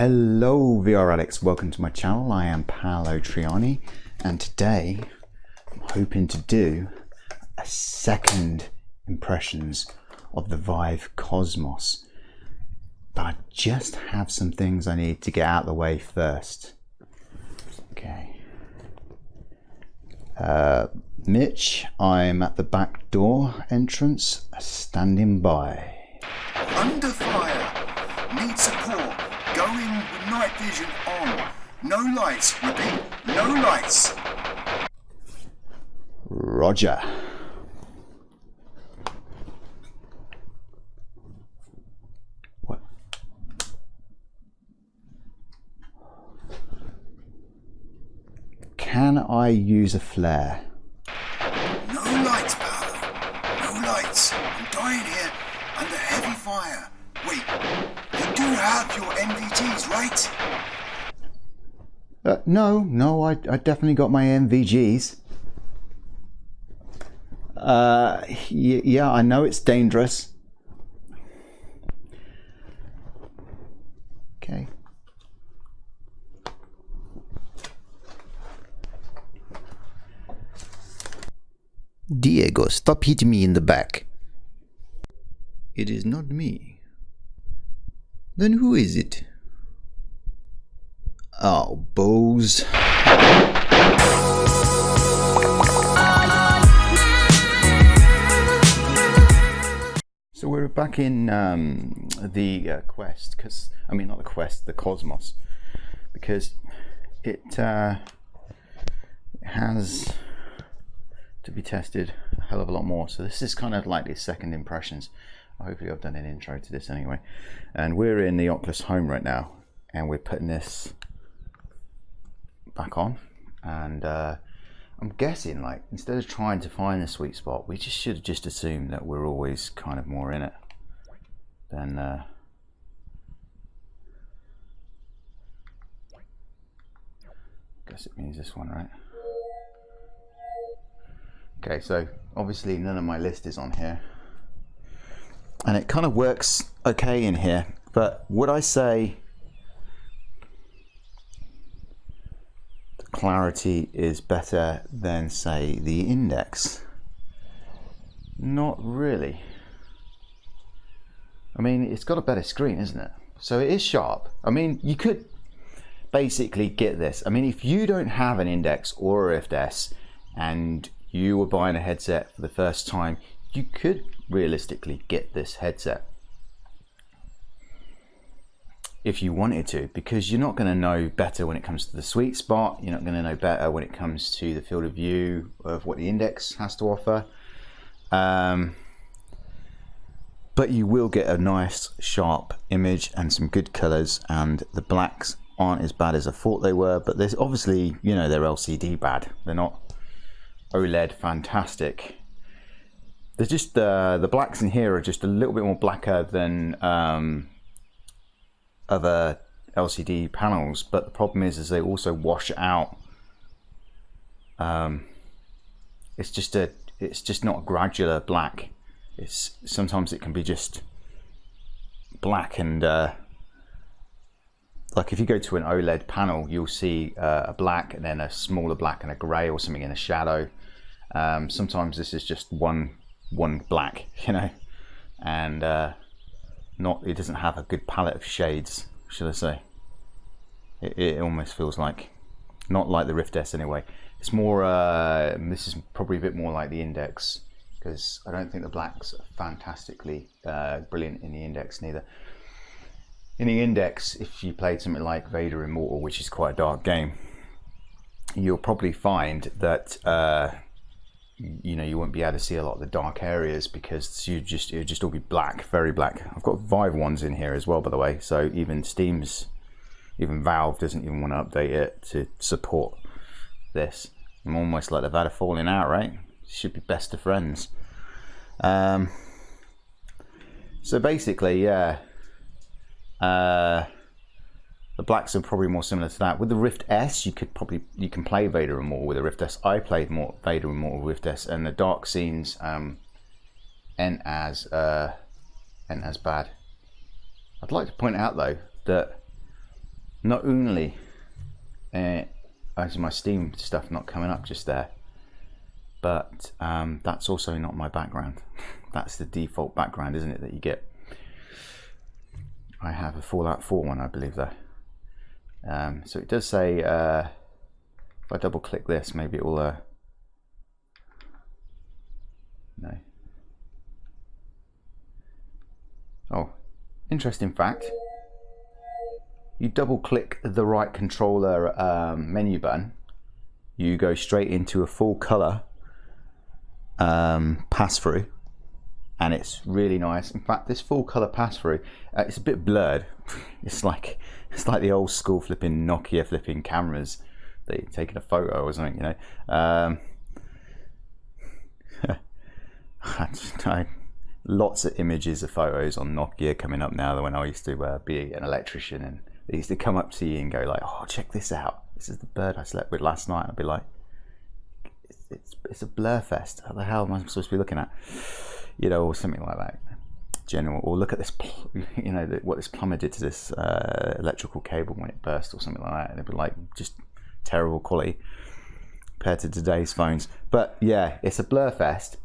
Hello VR addicts, welcome to my channel. I am Paolo Trianni, and today I'm hoping to do a second impressions of the Vive Cosmos. But I just have some things I need to get out of the way first. Okay. Mitch, I'm at the back door entrance, standing by. Under fire. Need support. Going with night vision on. No lights. Repeat, no lights. Roger. What? Can I use a flare? No lights, Paolo. No lights. I'm dying here under heavy fire. Wait, you do have your NVGs, right? No, I definitely got my MVGs. Yeah, I know it's dangerous. Okay. Diego, stop hitting me in the back. It is not me. Then who is it? Oh, Bose. So we're back in the Quest, not the Quest, the Cosmos, because it has to be tested a hell of a lot more. So this is kind of like the second impressions. Hopefully I've done an intro to this anyway. And we're in the Oculus Home right now, and we're putting this back on. And I'm guessing, like, instead of trying to find the sweet spot, we just should have just assumed that we're always kind of more in it than guess it means this one, right? Okay, so obviously none of my list is on here. And it kind of works okay in here, but would I say the clarity is better than, say, the index? Not really. I mean, it's got a better screen, isn't it? So it is sharp. I mean, you could basically get this. I mean, if you don't have an index or a Rift S and you were buying a headset for the first time, you could realistically get this headset if you wanted to, because you're not going to know better when it comes to the sweet spot. You're not going to know better when it comes to the field of view of what the index has to offer, but you will get a nice sharp image and some good colors, and the blacks aren't as bad as I thought they were, but there's obviously, you know, they're LCD bad, they're not OLED fantastic. There's just the blacks in here are just a little bit more blacker than other LCD panels, but the problem is they also wash out. It's just not a gradular black. It's sometimes it can be just black, and like if you go to an OLED panel, you'll see a black and then a smaller black and a grey or something in a shadow. Sometimes this is just one black, you know, and it doesn't have a good palette of shades, should I say. It almost feels like, not like the Rift S anyway. It's more this is probably a bit more like the index, because I don't think the blacks are fantastically brilliant in the index neither. In the index, if you played something like Vader Immortal, which is quite a dark game, you'll probably find that you know, you won't be able to see a lot of the dark areas, because it would just all be black, very black. I've got Vive ones in here as well, by the way, so even Valve doesn't even want to update it to support this. I'm almost like they've had a falling out, right? Should be best of friends. So basically, yeah, the blacks are probably more similar to that. With the Rift S, you can play Vader Immortal with the Rift S. I played more Vader Immortal with Rift S, and the dark scenes ain't as bad. I'd like to point out though that not only is my Steam stuff not coming up just there, but that's also not my background. That's the default background, isn't it, that you get? I have a Fallout 4 one, I believe, though. So it does say, if I double click this, maybe it will, no. Oh, interesting fact. You double click the right controller menu button, you go straight into a full color pass-through, and it's really nice. In fact, this full color pass-through, it's a bit blurred. It's like the old school flipping Nokia flipping cameras that you're taking a photo or something, you know. Lots of images of photos on Nokia coming up now, when I used to be an electrician, and they used to come up to you and go like, oh, check this out, this is the bird I slept with last night. I'd be like, it's a blur fest, how the hell am I supposed to be looking at, you know, or something like that. General, or look at this, you know, what this plumber did to this electrical cable when it burst or something like that, and it'd be like just terrible quality compared to today's phones. But yeah, it's a blur fest,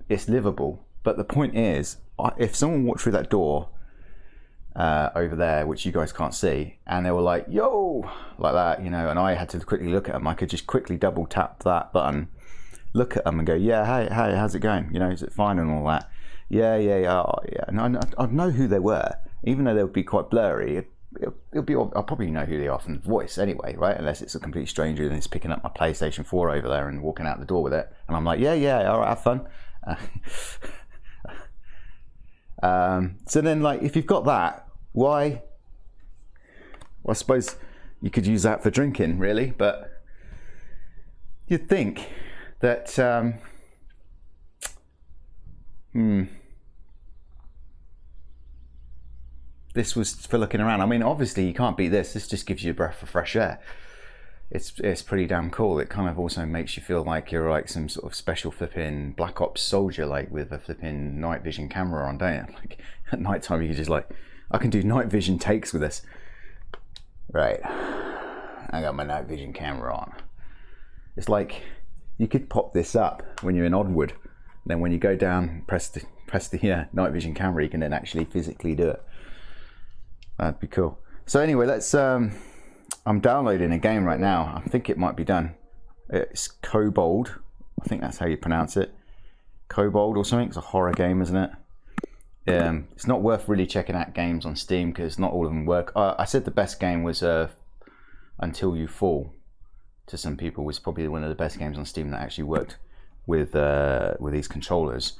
it's livable. But the point is, if someone walked through that door over there, which you guys can't see, and they were like, yo, like that, you know, and I had to quickly look at them, I could just quickly double tap that button, look at them and go, yeah, hey, how's it going? You know, is it fine and all that? Yeah, oh, yeah. And I'd know who they were, even though they would be quite blurry. I'll probably know who they are from the voice anyway, right? Unless it's a complete stranger and it's picking up my PlayStation 4 over there and walking out the door with it. And I'm like, yeah, all right, have fun. So then, like, if you've got that, why? Well, I suppose you could use that for drinking, really, but you'd think that this was for looking around. I mean, obviously you can't beat this. This just gives you a breath of fresh air. It's pretty damn cool. It kind of also makes you feel like you're like some sort of special flipping Black Ops soldier, like with a flipping night vision camera on, don't you? Like at night time you can just like, I can do night vision takes with this. Right, I got my night vision camera on. It's like you could pop this up when you're in Oddwood. Then when you go down, press the night vision camera, you can then actually physically do it. That'd be cool. So anyway, let's I'm downloading a game right now. I think it might be done. It's Kobold. I think that's how you pronounce it. Kobold or something. It's a horror game, isn't it? It's not worth really checking out games on Steam because not all of them work. I said the best game was Until You Fall. To some people, was probably one of the best games on Steam that actually worked with these controllers,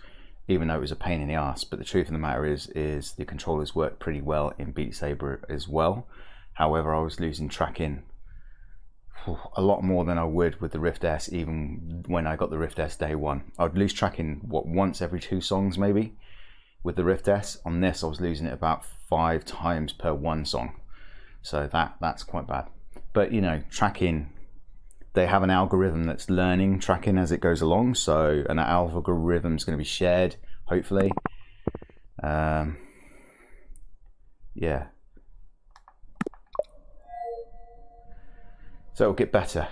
even though it was a pain in the ass. But the truth of the matter is the controllers work pretty well in Beat Saber as well. However, I was losing tracking a lot more than I would with the Rift S, even when I got the Rift S day one. I'd lose tracking, once every 2 songs maybe with the Rift S. On this, I was losing it about 5 times per 1 song. So that's quite bad. But, you know, tracking, they have an algorithm that's learning tracking as it goes along. So, and that algorithm is going to be shared, hopefully. Yeah. So it'll get better.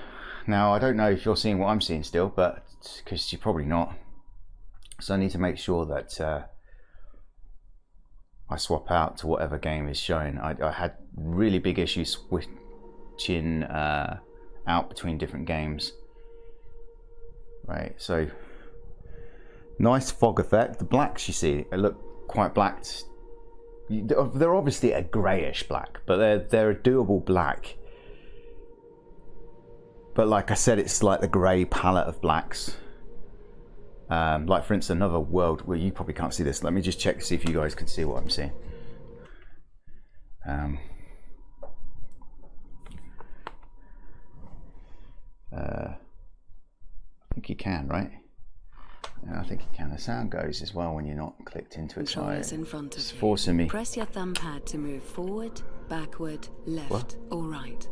Now, I don't know if you're seeing what I'm seeing still, but because you're probably not. So I need to make sure that I swap out to whatever game is showing. I had really big issues switching out between different games. Right, so nice fog effect. The blacks, you see, they look quite black. They're obviously a greyish black, but they're a doable black. But like I said, it's like the grey palette of blacks. Like for instance, another world where you probably can't see this. Let me just check to see if you guys can see what I'm seeing. I think you can, right? Yeah, I think you can. The sound goes as well when you're not clicked into it. Controllers in front of it's you. Forcing me. Press your thumb pad to move forward, backward, left, or right.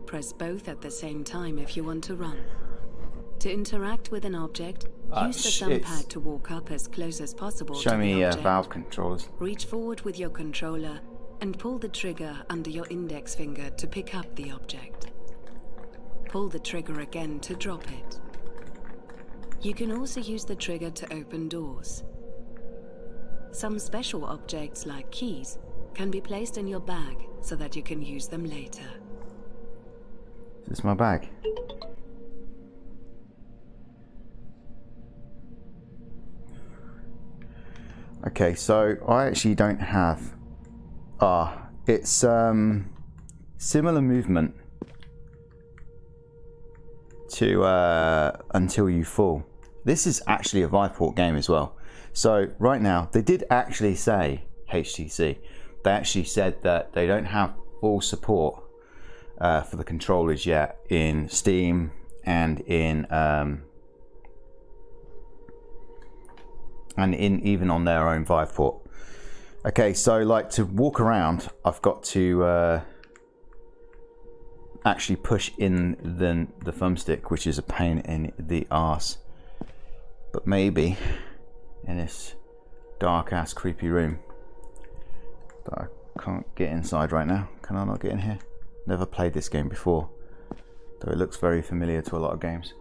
Press both at the same time if you want to run. To interact with an object, use the thumb pad to walk up as close as possible to the object. Show me Valve controllers. Reach forward with your controller and pull the trigger under your index finger to pick up the object. Pull the trigger again to drop it. You can also use the trigger to open doors. Some special objects, like keys, can be placed in your bag so that you can use them later. Is this my bag? Okay, so I actually don't have... it's similar movement to Until You Fall. This is actually a Viveport game as well. So right now, they did actually say, HTC, they actually said that they don't have full support for the controllers yet in Steam and in even on their own Viveport. Okay, so like to walk around, I've got to actually push in the thumbstick, which is a pain in the arse. But maybe in this dark ass creepy room that I can't get inside right now. Can I not get in here? Never played this game before, though it looks very familiar to a lot of games.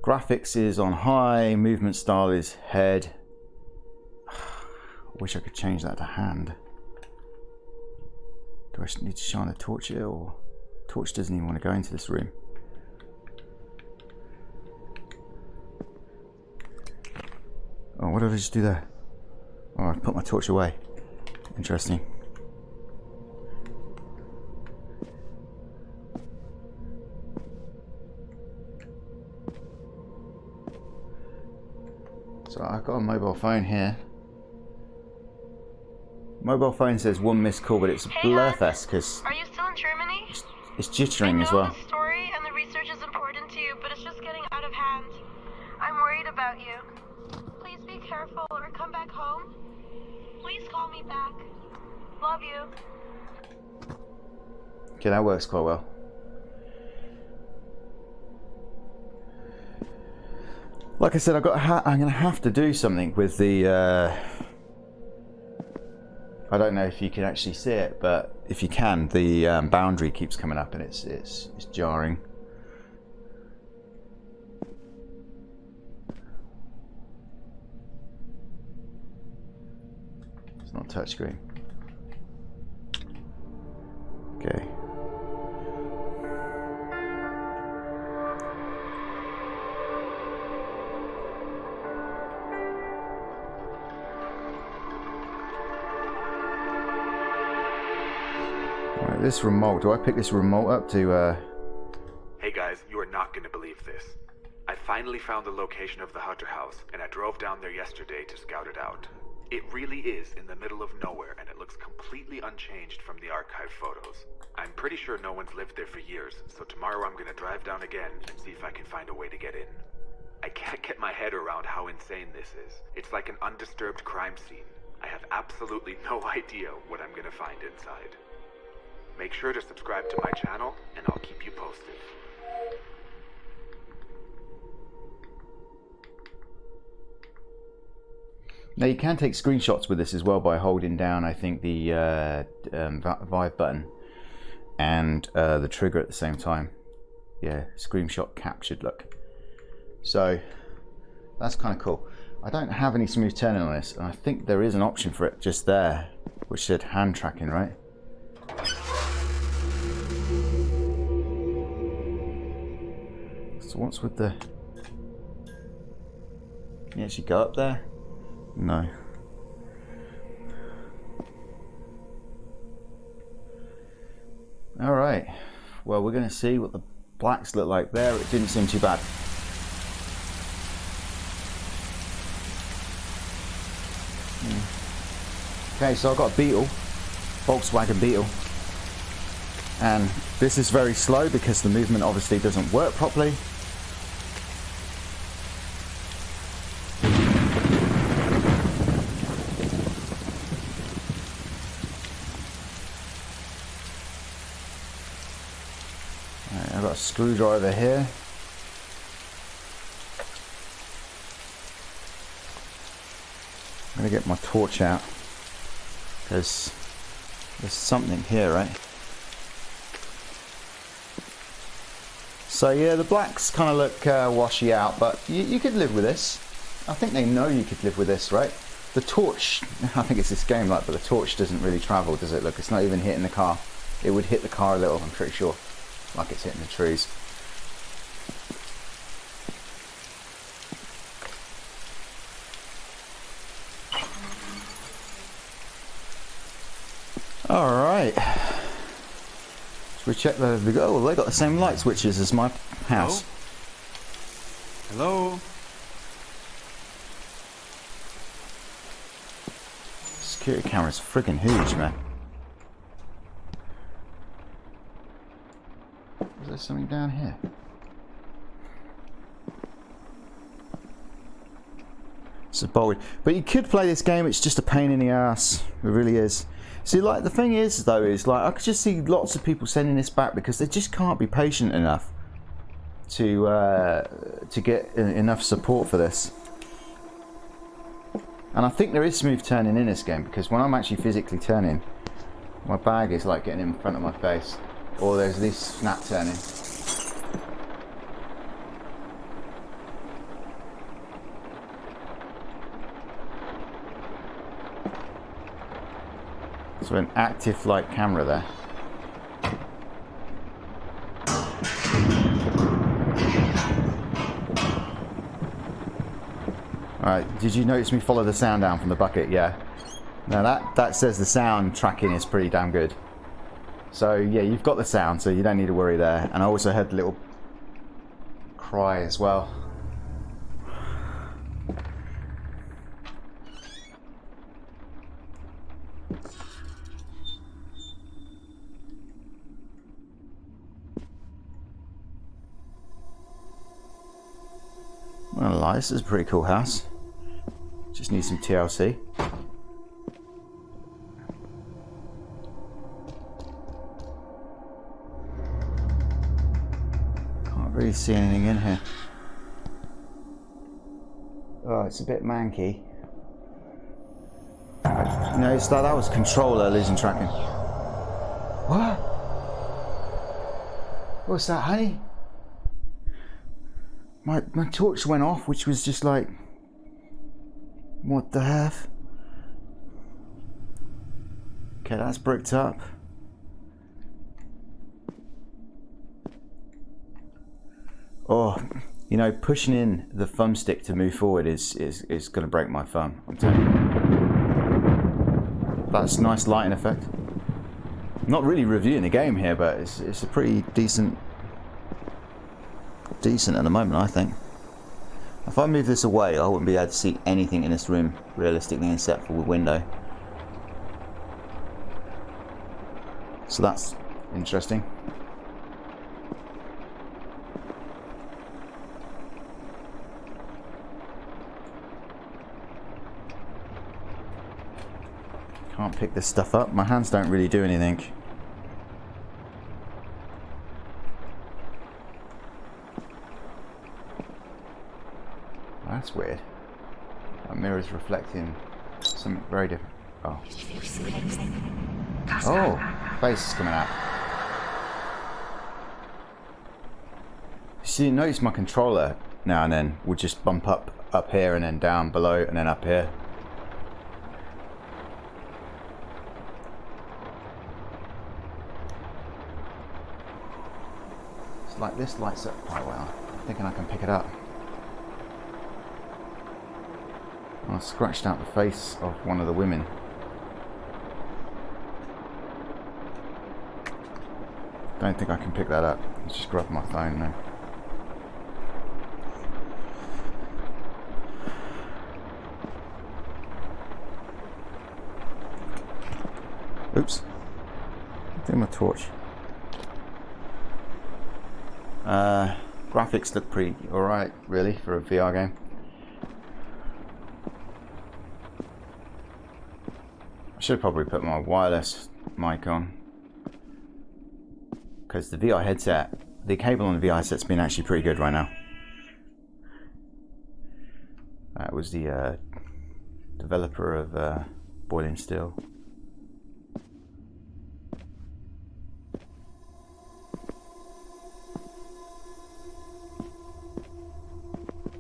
Graphics is on high, movement style is head. I wish I could change that to hand. Do I need to shine a torch here, or torch doesn't even want to go into this room? Oh, what did I just do there? Oh, I put my torch away. Interesting. So I've got a mobile phone here. Mobile phone says 1 missed call, but it's a blurfest because are you still in Germany? it's jittering as well. I know the story and the research is important to you, but it's just getting out of hand. I'm worried about you. Please be careful or come back home. Please call me back. Love you. Okay, that works quite well. Like I said, I'm going to have to do something with the. I don't know if you can actually see it, but if you can, the boundary keeps coming up and it's jarring. It's not touchscreen. Okay. Right, this remote, do I pick this remote up to Hey guys, you are not going to believe this. I finally found the location of the Hunter house, and I drove down there yesterday to scout it out. It really is in the middle of nowhere, and it looks completely unchanged from the archive photos. I'm pretty sure no one's lived there for years, so tomorrow I'm going to drive down again and see if I can find a way to get in. I can't get my head around how insane this is. It's like an undisturbed crime scene. I have absolutely no idea what I'm going to find inside. Make sure to subscribe to my channel, and I'll keep you posted. Now you can take screenshots with this as well by holding down, I think, the Vive button and the trigger at the same time. Yeah, screenshot captured, look. So that's kind of cool. I don't have any smooth turning on this, and I think there is an option for it just there, which said hand tracking, right? So what's with the... Can you actually go up there? No. Alright. Well, we're going to see what the blacks look like there. It didn't seem too bad. Okay, so I've got a Beetle. Volkswagen Beetle. And this is very slow because the movement obviously doesn't work properly. I've got a screwdriver here. I'm going to get my torch out. Because there's something here, right? So yeah, the blacks kind of look washy out, but you could live with this. I think they know you could live with this, right? The torch, I think it's this game like, but the torch doesn't really travel, does it? Look, it's not even hitting the car. It would hit the car a little, I'm pretty sure. Like it's hitting the trees. Alright. Should we check the oh, well, they got the same light switches as my house. Hello? Security camera's friggin' huge, man. Is there something down here? It's a bold. But you could play this game, it's just a pain in the ass. It really is. See, like, the thing is, though, is like I could just see lots of people sending this back because they just can't be patient enough to get enough support for this. And I think there is smooth turning in this game because when I'm actually physically turning, my bag is like getting in front of my face, or there's this snap turning. So an active light camera there. Alright, did you notice me follow the sound down from the bucket? Yeah. Now that says the sound tracking is pretty damn good. So yeah, you've got the sound, so you don't need to worry there. And I also heard the little cry as well. Well, this is a pretty cool house. Just need some TLC. Can't really see anything in here. Oh, it's a bit manky. No, it's that was controller losing tracking. What? What's that, honey? My torch went off, which was just like, what the heck? Okay, that's bricked up. Oh, you know, pushing in the thumbstick to move forward is going to break my thumb, I'm telling you. That's a nice lighting effect. I'm not really reviewing the game here, but it's a pretty decent at the moment, I think. If I move this away, I wouldn't be able to see anything in this room realistically except for the window. So that's interesting. Can't pick this stuff up. My hands don't really do anything. That's weird. That mirror's reflecting something very different. Oh. Oh, face is coming out. See, notice my controller now and then would just bump up here and then down below and then up here. It's like this lights up quite well. I'm thinking I can pick it up. I scratched out the face of one of the women. Don't think I can pick that up. Let's just grab my phone now. Oops. Do my torch. Graphics look pretty alright, really, for a VR game. I should probably put my wireless mic on, because the VR headset, the cable on the VR headset's been actually pretty good right now. That was the developer of Boiling Steel.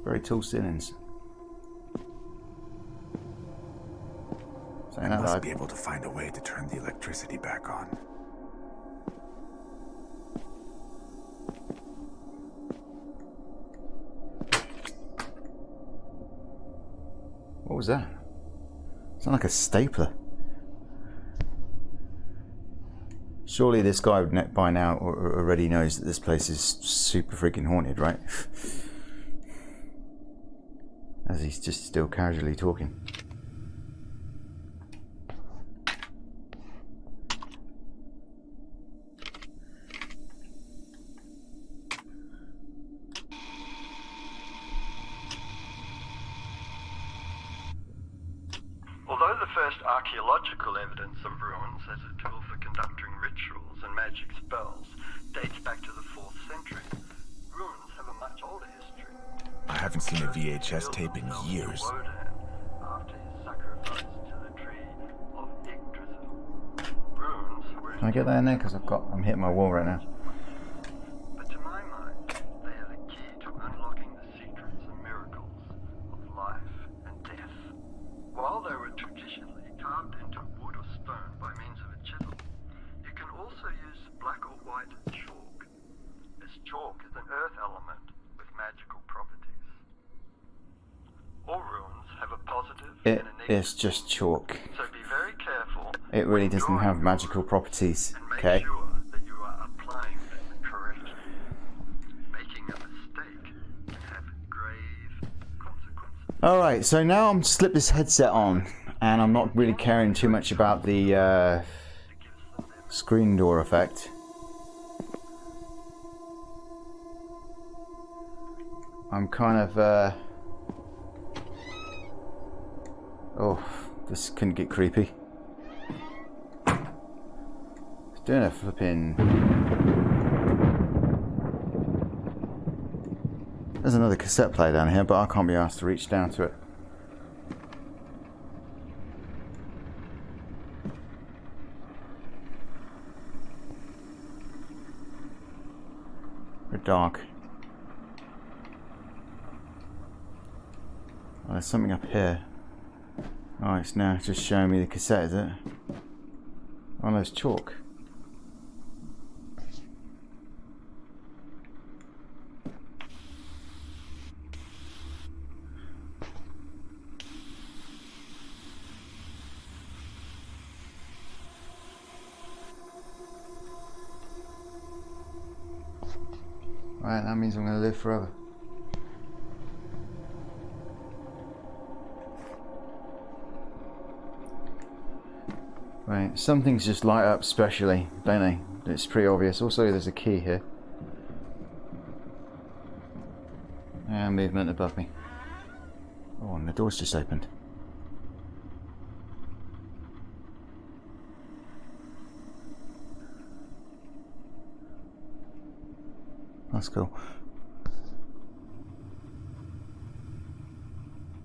Very tall ceilings. I must be able to find a way to turn the electricity back on. What was that? Sound like a stapler. Surely this guy by now already knows that this place is super freaking haunted, right? As he's just still casually talking. Although the first archaeological evidence of ruins as a tool for conducting rituals and magic spells dates back to the 4th century, ruins have a much older history. I haven't seen a VHS tape in years. After his sacrifice to the tree of Yggdrasil. Ruins were... Can I get that in there? Because I'm hitting my wall right now. But to my mind, they are the key to unlocking the secrets and miracles of life and death. While they were traditionally carved into wood or stone by means of a chisel, you can also use black or white chalk, as chalk is an earth element with magical properties. All ruins have a positive and a negative. It's just chalk. So be very careful. It really doesn't have magical properties. And make Okay. sure that you are applying them correctly. Making a mistake can have grave consequences. Alright, so now I'm slipped this headset on and I'm not really caring too much about the screen door effect. I'm kind of oh, this couldn't get creepy. It's doing a flipping... There's another cassette player down here, but I can't be asked to reach down to it. Very dark. Oh, there's something up here. Oh, it's now just showing me the cassette, is it? Oh, there's chalk. Right, that means I'm going to live forever. Right, some things just light up specially, don't they? It's pretty obvious. Also, there's a key here. And movement above me. Oh, and the door's just opened. That's cool.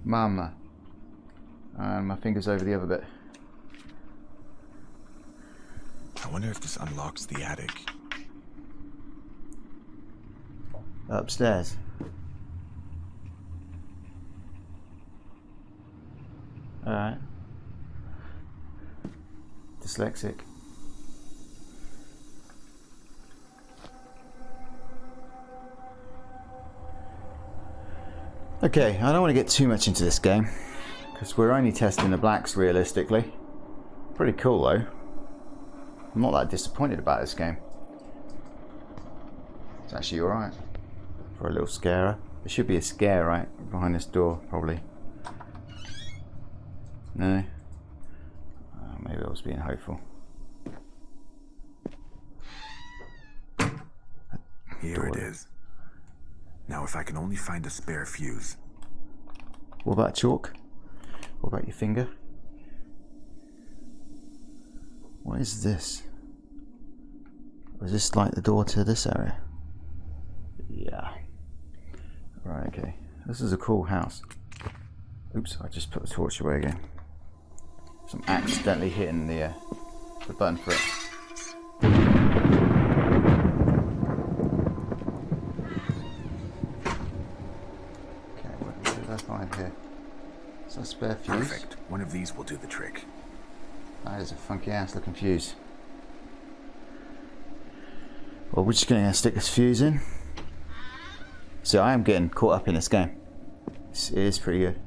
Mama. And my finger's over the other bit. I wonder if this unlocks the attic. Upstairs. Alright. Dyslexic. Okay, I don't want to get too much into this game because we're only testing the blacks realistically. Pretty cool though. I'm not that disappointed about this game. It's actually alright for a little scarer. There should be a scare right behind this door, probably. No? Maybe I was being hopeful. Here it is. Now if I can only find a spare fuse. What about chalk? What about your finger? What is this? Is this like the door to this area? Yeah. Right, okay. This is a cool house. Oops, I just put the torch away again. So I'm accidentally hitting the button for it. Okay. spare fuse. Perfect. One of these will do the trick. That is a funky ass looking fuse. Well, we're just going to stick this fuse in. So I am getting caught up in this game. It is pretty good.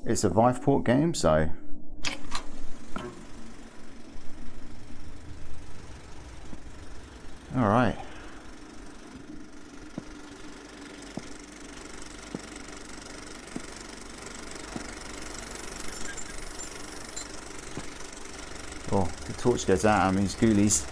It's a Vive port game, so all right. Oh, the torch goes out. I mean, it's ghoulies.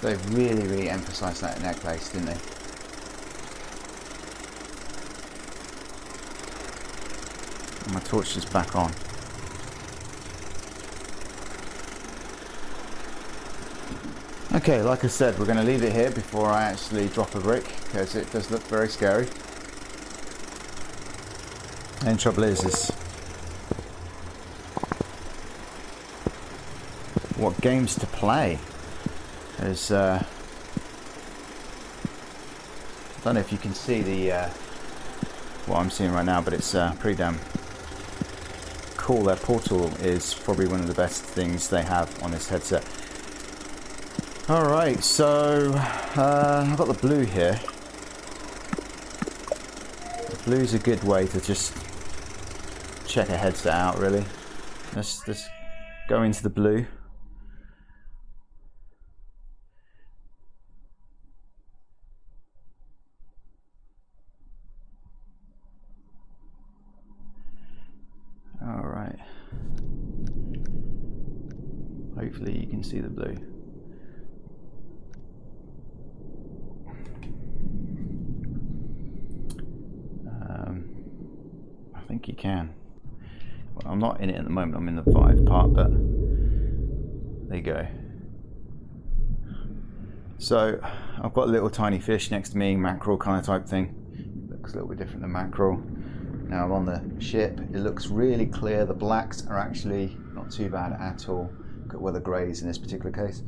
They really emphasised that necklace, didn't they? And my torch is back on. Okay, like I said, we're going to leave it here before I actually drop a brick, because it does look very scary. And the trouble is what games to play. There's I don't know if you can see the what I'm seeing right now, but it's pretty damn cool. Their portal is probably one of the best things they have on this headset. Alright, so I've got the blue here. The blue's a good way to just check a headset out, really. Let's go into the blue. Alright. Hopefully you can see the blue. I think you can. Well, I'm not in it at the moment, I'm in the Vive part, but there you go. So I've got a little tiny fish next to me, mackerel kind of type thing. Looks a little bit different than mackerel. Now I'm on the ship, it looks really clear. The blacks are actually not too bad at all. Look at where the greys in this particular case.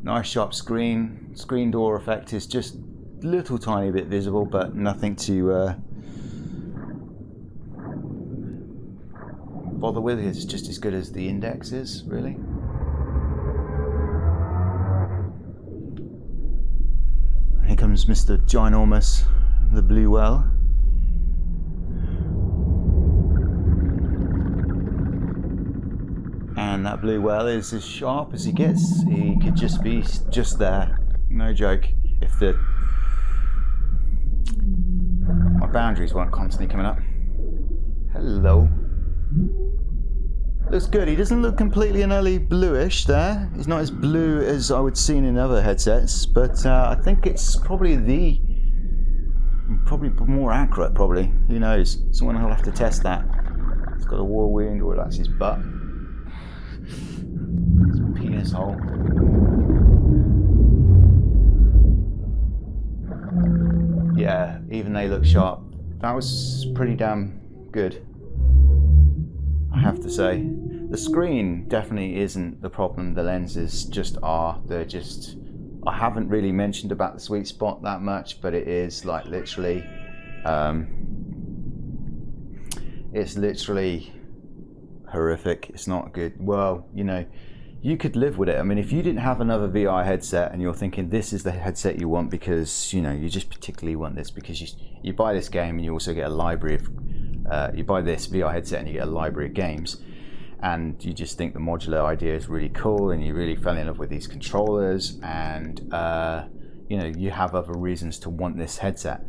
Nice sharp screen. Screen door effect is just a little tiny bit visible, but nothing to bother with. It's just as good as the index is, really. Here comes Mr. Ginormous, the blue whale. And that blue whale is as sharp as he gets. He could just be just there. No joke. If my boundaries weren't constantly coming up. Hello. Looks good. He doesn't look completely and utterly bluish there. He's not as blue as I would see in other headsets, but I think it's probably more accurate, probably. Who knows? Someone will have to test that. He's got a war wound, or that's his butt. His penis hole. Yeah, even they look sharp. That was pretty damn good, I have to say. The screen definitely isn't the problem, the lenses just are. They're just, I haven't really mentioned about the sweet spot that much, but it is like literally, it's literally horrific. It's not good. Well, you know, you could live with it. I mean, if you didn't have another VR headset and you're thinking this is the headset you want because, you know, you just particularly want this because you buy this game and you also get a library of, you buy this VR headset and you get a library of games, and you just think the modular idea is really cool and you really fell in love with these controllers, and you know, you have other reasons to want this headset,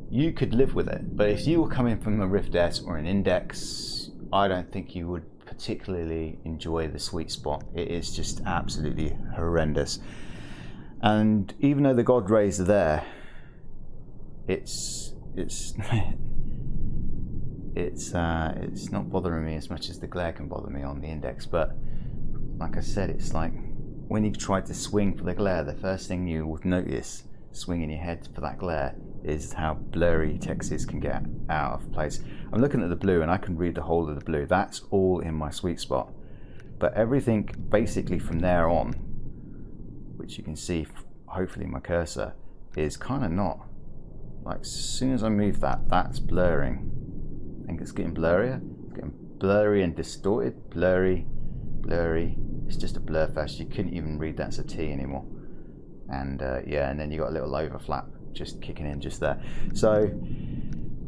you could live with it. But if you were coming from a Rift S or an Index, I don't think you would particularly enjoy the sweet spot. It is just absolutely horrendous. And even though the God rays are there, it's not bothering me as much as the glare can bother me on the Index. But like I said, it's like when you try to swing for the glare, the first thing you would notice swinging your head for that glare is how blurry textures can get out of place. I'm looking at the blue and I can read the whole of the blue. That's all in my sweet spot. But everything basically from there on, which you can see hopefully my cursor, is kind of not. Like as soon as I move that, that's blurring. I think it's getting blurrier. It's getting blurry and distorted. Blurry. It's just a blur fest. You couldn't even read that's a T anymore. And yeah, and then you got a little overflap just kicking in just there. So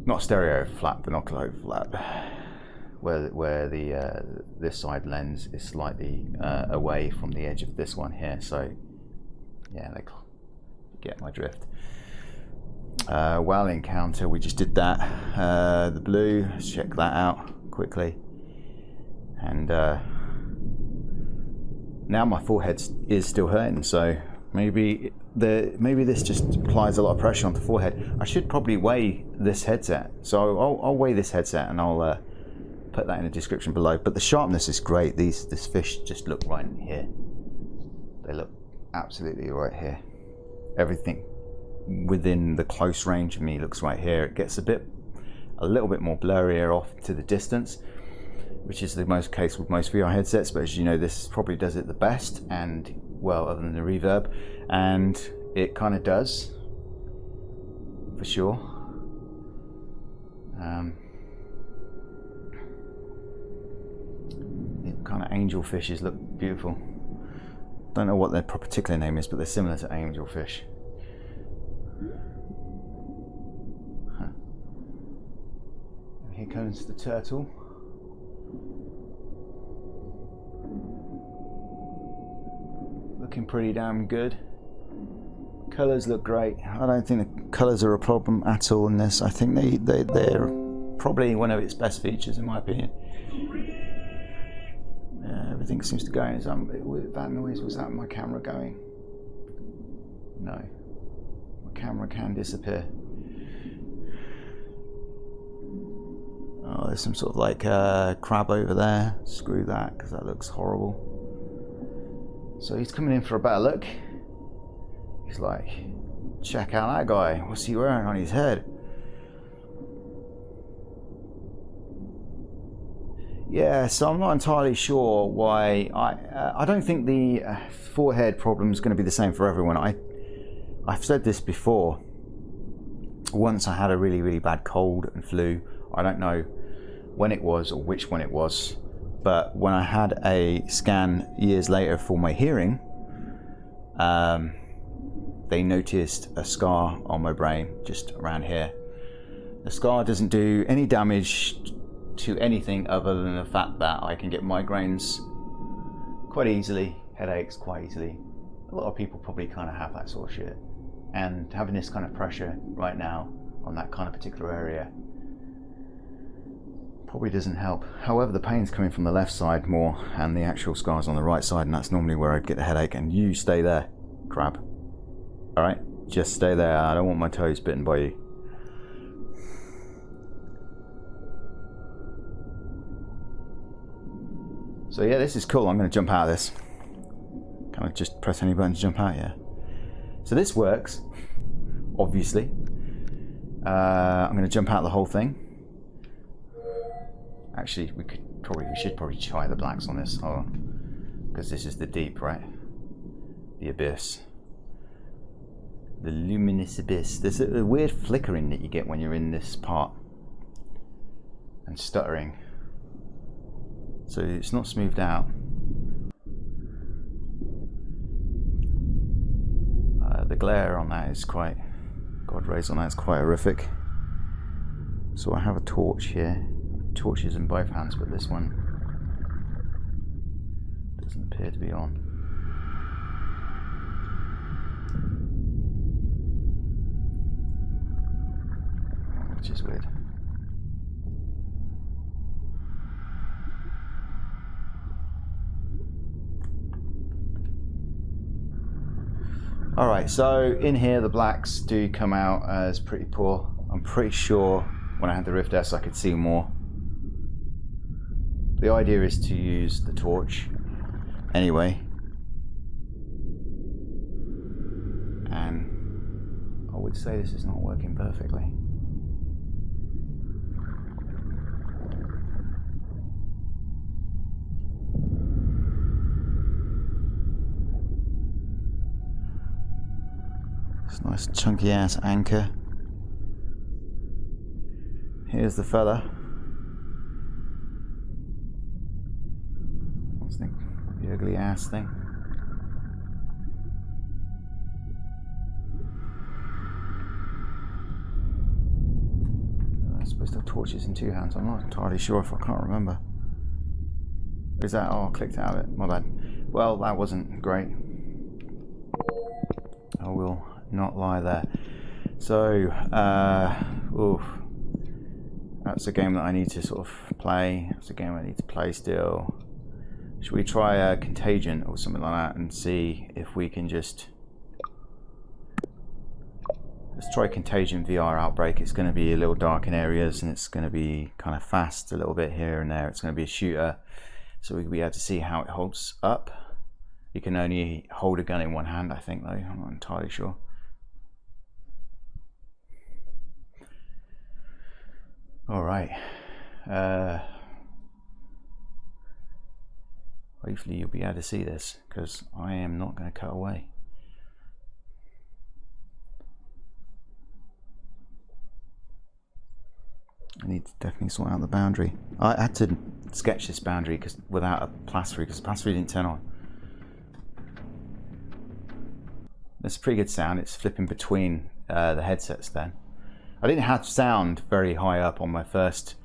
not stereo overflap, binocular overflap, where the this side lens is slightly away from the edge of this one here. So yeah, they get my drift. Well encounter, we just did that. The blue, let's check that out quickly. And now my forehead is still hurting, so maybe this just applies a lot of pressure onto the forehead. I should probably weigh this headset, so I'll weigh this headset and I'll put that in the description below. But the sharpness is great. This fish just look right in here. They look absolutely right here. Everything within the close range of me looks right here. It gets a little bit more blurrier off to the distance, which is the most case with most VR headsets, but as you know, this probably does it the best, and well, other than the reverb, and it kind of does for sure. Kind of angelfishes look beautiful. Don't know what their particular name is, but they're similar to angelfish. And here comes the turtle. Looking pretty damn good. Colors look great. I don't think the colors are a problem at all in this. I think they're probably one of its best features in my opinion. Everything seems to go in. With that noise, was that my camera going? No. My camera can disappear. Oh, there's some sort of like crab over there. Screw that, because that looks horrible. So he's coming in for a better look. He's like, check out that guy. What's he wearing on his head? Yeah, so I'm not entirely sure why. I don't think the forehead problem is going to be the same for everyone. I've said this before. Once I had a really, really bad cold and flu. I don't know when it was or which one it was, but when I had a scan years later for my hearing, they noticed a scar on my brain just around here. The scar doesn't do any damage to anything other than the fact that I can get migraines quite easily, headaches quite easily. A lot of people probably kind of have that sort of shit, and having this kind of pressure right now on that kind of particular area probably doesn't help. However, the pain's coming from the left side more, and the actual scar's on the right side, and that's normally where I'd get the headache. And you stay there, crab. Alright, just stay there. I don't want my toes bitten by you. So yeah, this is cool. I'm going to jump out of this. Can I just press any button to jump out? Yeah. So this works, obviously. I'm going to jump out the whole thing. Actually, we should probably try the blacks on this. Hold on, because this is the deep, right? The abyss, the luminous abyss. There's a weird flickering that you get when you're in this part, and stuttering. So it's not smoothed out. The glare on that is quite, God rays on that is quite horrific. So I have a torch here. Torches in both hands, but this one doesn't appear to be on. which is weird. Alright, so in here the blacks do come out as pretty poor. I'm pretty sure when I had the Rift S I could see more. The idea is to use the torch anyway. And I would say this is not working perfectly. It's a nice chunky ass anchor. Here's the fella. What's the ugly ass thing? I'm supposed to have torches in two hands. I'm not entirely sure if I can't remember. Is that? Oh, I clicked out of it. My bad. Well, that wasn't great. I will not lie there. So, oof. That's a game that I need to sort of play. It's a game I need to play still. Should we try Contagion or something like that and see if we can just... Let's try Contagion VR Outbreak. It's going to be a little dark in areas and it's going to be kind of fast a little bit here and there. It's going to be a shooter. So we'll be able to see how it holds up. You can only hold a gun in one hand, I think, though. I'm not entirely sure. All right. Hopefully you'll be able to see this, because I am not going to cut away. I need to definitely sort out the boundary. I had to sketch this boundary because without a pass-through, because the pass-through didn't turn on. That's a pretty good sound. It's flipping between the headsets then. I didn't have sound very high up on my first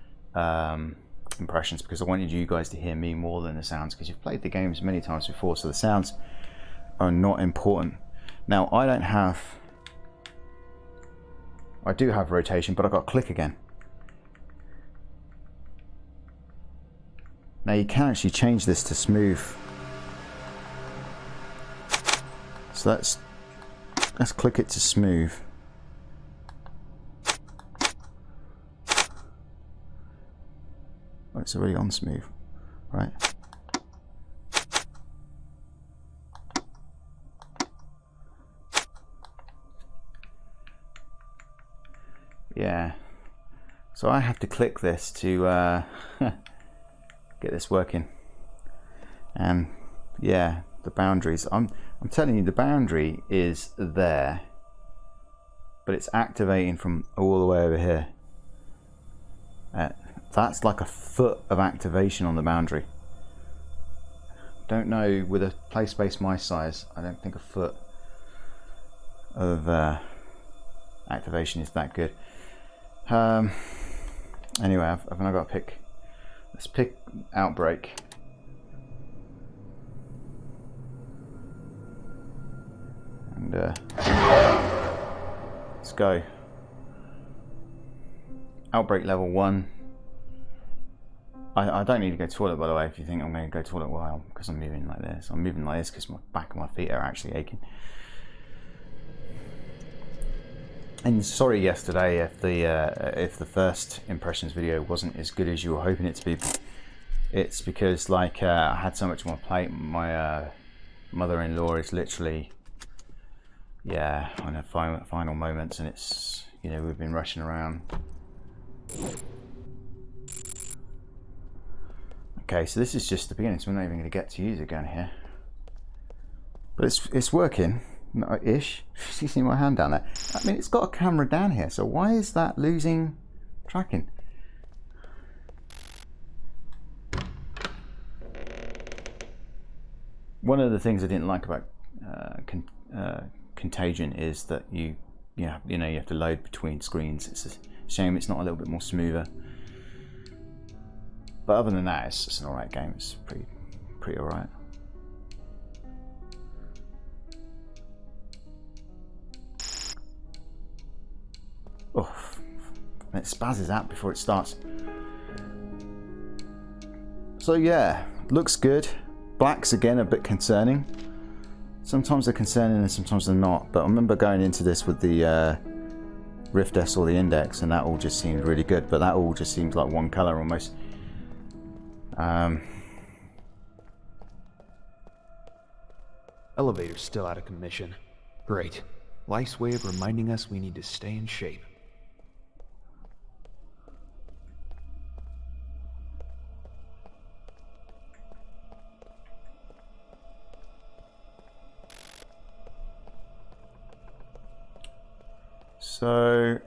impressions because I wanted you guys to hear me more than the sounds, because you've played the games many times before, so the sounds are not important. Now I do have rotation, but I got click again. Now you can actually change this to smooth. So let's click it to smooth. Oh, it's already on smooth, right? Yeah. So I have to click this to get this working. And yeah, the boundaries. I'm telling you, the boundary is there, but it's activating from all the way over here. That's like a foot of activation on the boundary. Don't know, with a play space my size, I don't think a foot of activation is that good. Anyway, I've now got to pick. Let's pick Outbreak. And let's go. Outbreak level 1. I don't need to go to the toilet, by the way, if you think I'm going to go to the toilet while, because I'm moving like this. I'm moving like this because my back and my feet are actually aching. And sorry yesterday if the first impressions video wasn't as good as you were hoping it to be. It's because I had so much on my plate. My mother-in-law is literally, yeah, on her final moments, and it's, you know, we've been rushing around. Okay, so this is just the beginning, so we're not even going to get to use it down here. But it's working, ish. You see my hand down there? I mean, it's got a camera down here, so why is that losing tracking? One of the things I didn't like about Contagion is that you have to load between screens. It's a shame it's not a little bit more smoother. But other than that, it's an alright game. It's pretty alright. Oh, and it spazzes out before it starts. So yeah, looks good. Black's again a bit concerning. Sometimes they're concerning and sometimes they're not, but I remember going into this with the Rift S or the Index, and that all just seemed really good, but that all just seems like one color almost. Elevator's still out of commission. Great. Life's way of reminding us we need to stay in shape. So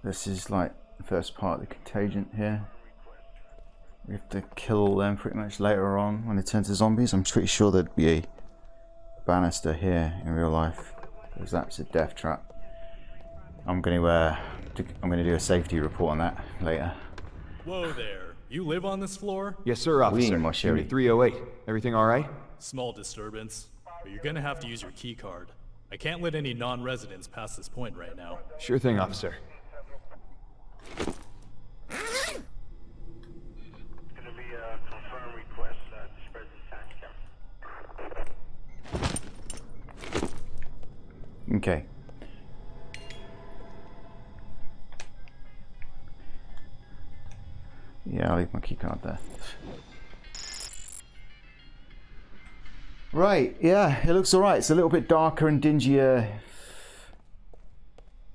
this is like the first part of the contagion here. We have to kill all them pretty much later on when they turn to zombies. I'm pretty sure there'd be a banister here in real life, because that's a death trap. I'm going to do a safety report on that later. Whoa there. You live on this floor? Yes, sir, officer. Oui, mon chéri. Unit 308. Everything all right? Small disturbance, but you're gonna have to use your key card. I can't let any non-residents pass this point right now. Sure thing, officer. Gonna be a confirmed request to spread the tax count. Okay. Yeah, I'll leave my key card there. Right, yeah, it looks alright. It's a little bit darker and dingier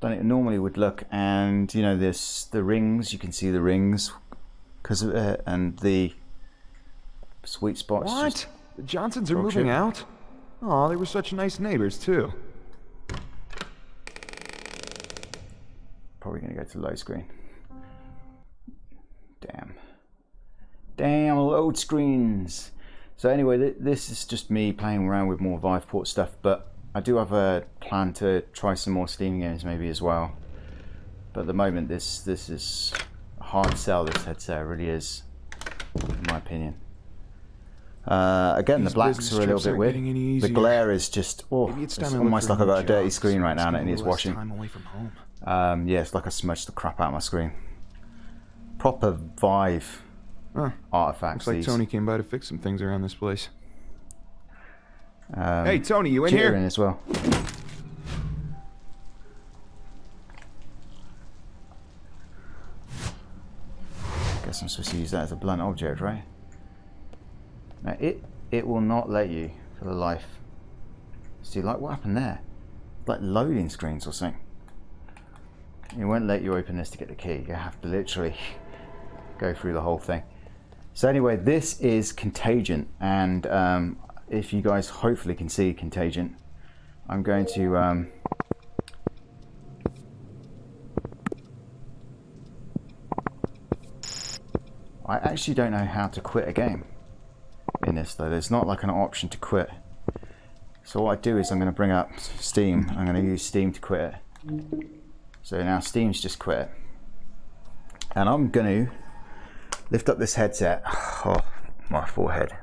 than it normally would look, and you know, this the rings, you can see the rings because of it, and the sweet spots. What? The Johnsons are moving out? Aw, they were such nice neighbors, too. Probably gonna go to low screen. Damn, load screens. So anyway, this is just me playing around with more Viveport stuff, but I do have a plan to try some more Steam games maybe as well. But at the moment, this is a hard sell. This headset, it really is, in my opinion. Again, the blacks are a little bit weird. The glare is just, it's almost like I've got a dirty screen right now and it needs washing. Yeah, it's like I smudged the crap out of my screen. Proper Vive artifacts. Looks like Tony came by to fix some things around this place. Hey Tony, you in here? In as well. Guess I'm supposed to use that as a blunt object, right? Now it will not let you for the life. See, like what happened there? Like loading screens or something. It won't let you open this to get the key. You have to literally go through the whole thing. So anyway, this is Contagion, and if you guys hopefully can see Contagion, I'm going to I actually don't know how to quit a game in this though. There's not like an option to quit. So what I do is I'm going to bring up Steam. I'm going to use Steam to quit it. So now Steam's just quit it. And I'm going to lift up this headset. Oh, my forehead.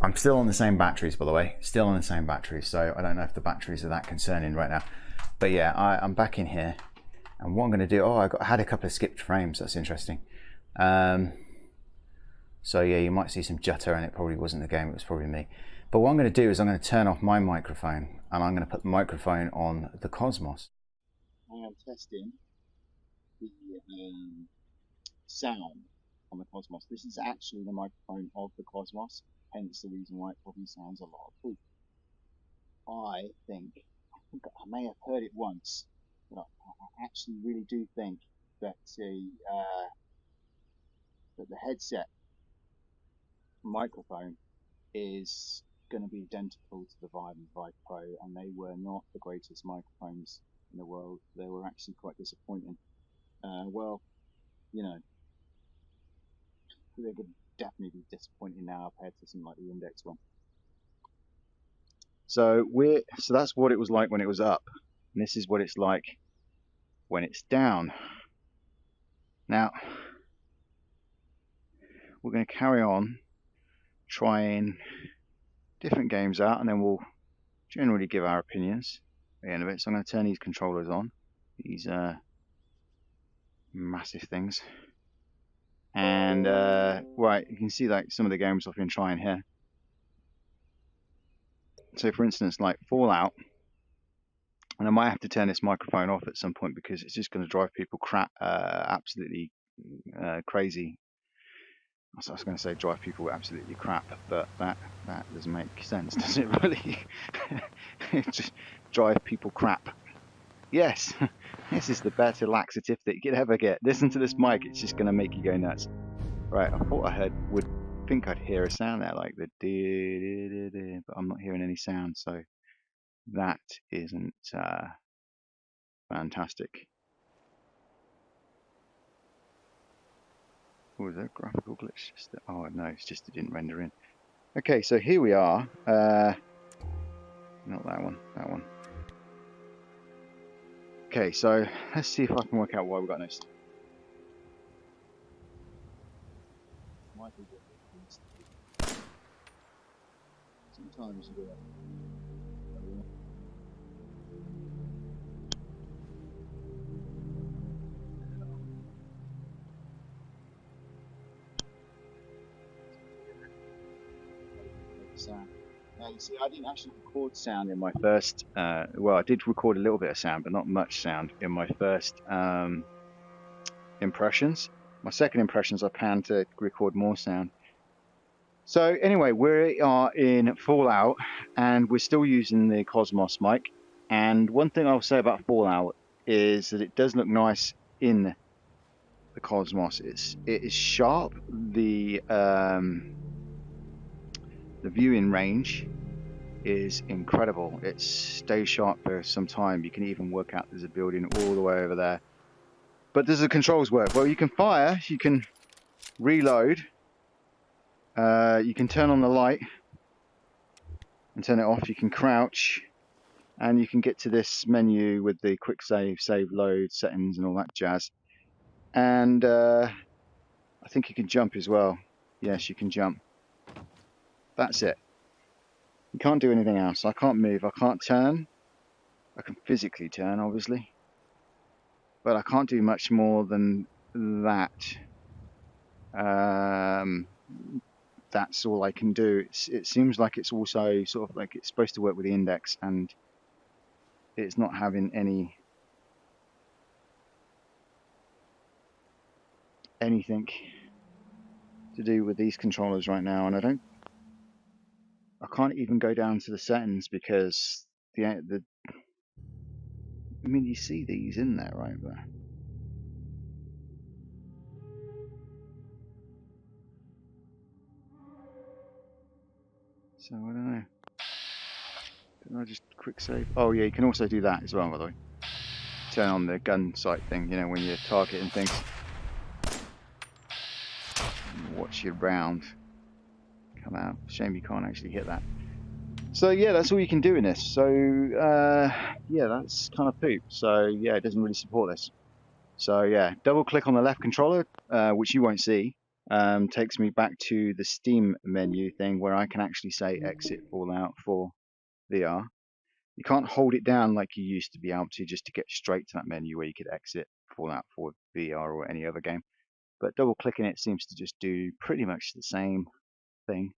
I'm still on the same batteries, by the way. Still on the same batteries, so I don't know if the batteries are that concerning right now. But yeah, I'm back in here. And what I'm going to do, I had a couple of skipped frames. That's interesting. So yeah, you might see some jutter, and it probably wasn't the game. It was probably me. But what I'm going to do is I'm going to turn off my microphone, and I'm going to put the microphone on the Cosmos. I am testing the sound on the Cosmos. This is actually the microphone of the Cosmos, hence the reason why it probably sounds a lot of poop. I think I may have heard it once, but I actually really do think that that the headset microphone is going to be identical to the Vive and Vive Pro, and they were not the greatest microphones in the world. They were actually quite disappointing. Well, you know, they're going to definitely be disappointing now compared to something like the Index one. So that's what it was like when it was up, and this is what it's like when it's down. Now we're going to carry on trying different games out, and then we'll generally give our opinions. the end of it. So I'm going to turn these controllers on. These massive things. And right, you can see like some of the games I've been trying here. So for instance, like Fallout, and I might have to turn this microphone off at some point because it's just going to drive people absolutely crazy. I was going to say drive people absolutely crap, but that doesn't make sense, does it really? Just drive people crap. Yes, this is the best laxative that you could ever get. Listen to this mic, it's just going to make you go nuts. Right, I thought think I'd hear a sound there, like the dee, but I'm not hearing any sound, so that isn't fantastic. Oh, is that a graphical glitch? Oh no, it's just it didn't render in. Okay, so here we are. Not that one, that one. Okay, so let's see if I can work out why we got no sound. Sometimes you do. Sound. Now you see, I didn't actually record sound in my first. Well, I did record a little bit of sound, but not much sound in my first impressions. My second impressions, I planned to record more sound. So anyway, we are in Fallout, and we're still using the Cosmos mic. And one thing I'll say about Fallout is that it does look nice in the Cosmos. It is sharp. The viewing range is incredible. It stays sharp for some time. You can even work out there's a building all the way over there. But does the controls work? Well, you can fire, you can reload, you can turn on the light and turn it off, you can crouch, and you can get to this menu with the quick save load settings and all that jazz. And I think you can jump as well. Yes, you can jump. That's it. You can't do anything else. I can't move, I can't turn. I can physically turn, obviously, but I can't do much more than that. That's all I can do. It seems like it's also sort of like it's supposed to work with the index, and it's not having anything to do with these controllers right now, and I can't even go down to the settings because I mean, you see these in there, right? But so I don't know. Didn't I just quick save? Oh yeah, you can also do that as well, by the way. Turn on the gun sight thing, you know, when you're targeting things. Watch your round come out. Shame you can't actually hit that. So yeah, that's all you can do in this. So yeah, that's kind of poop. So yeah, it doesn't really support this. So yeah, double click on the left controller, which you won't see, takes me back to the Steam menu thing where I can actually say exit Fallout for VR. You can't hold it down like you used to be able to just to get straight to that menu where you could exit Fallout for VR or any other game. But double clicking it seems to just do pretty much the same thing.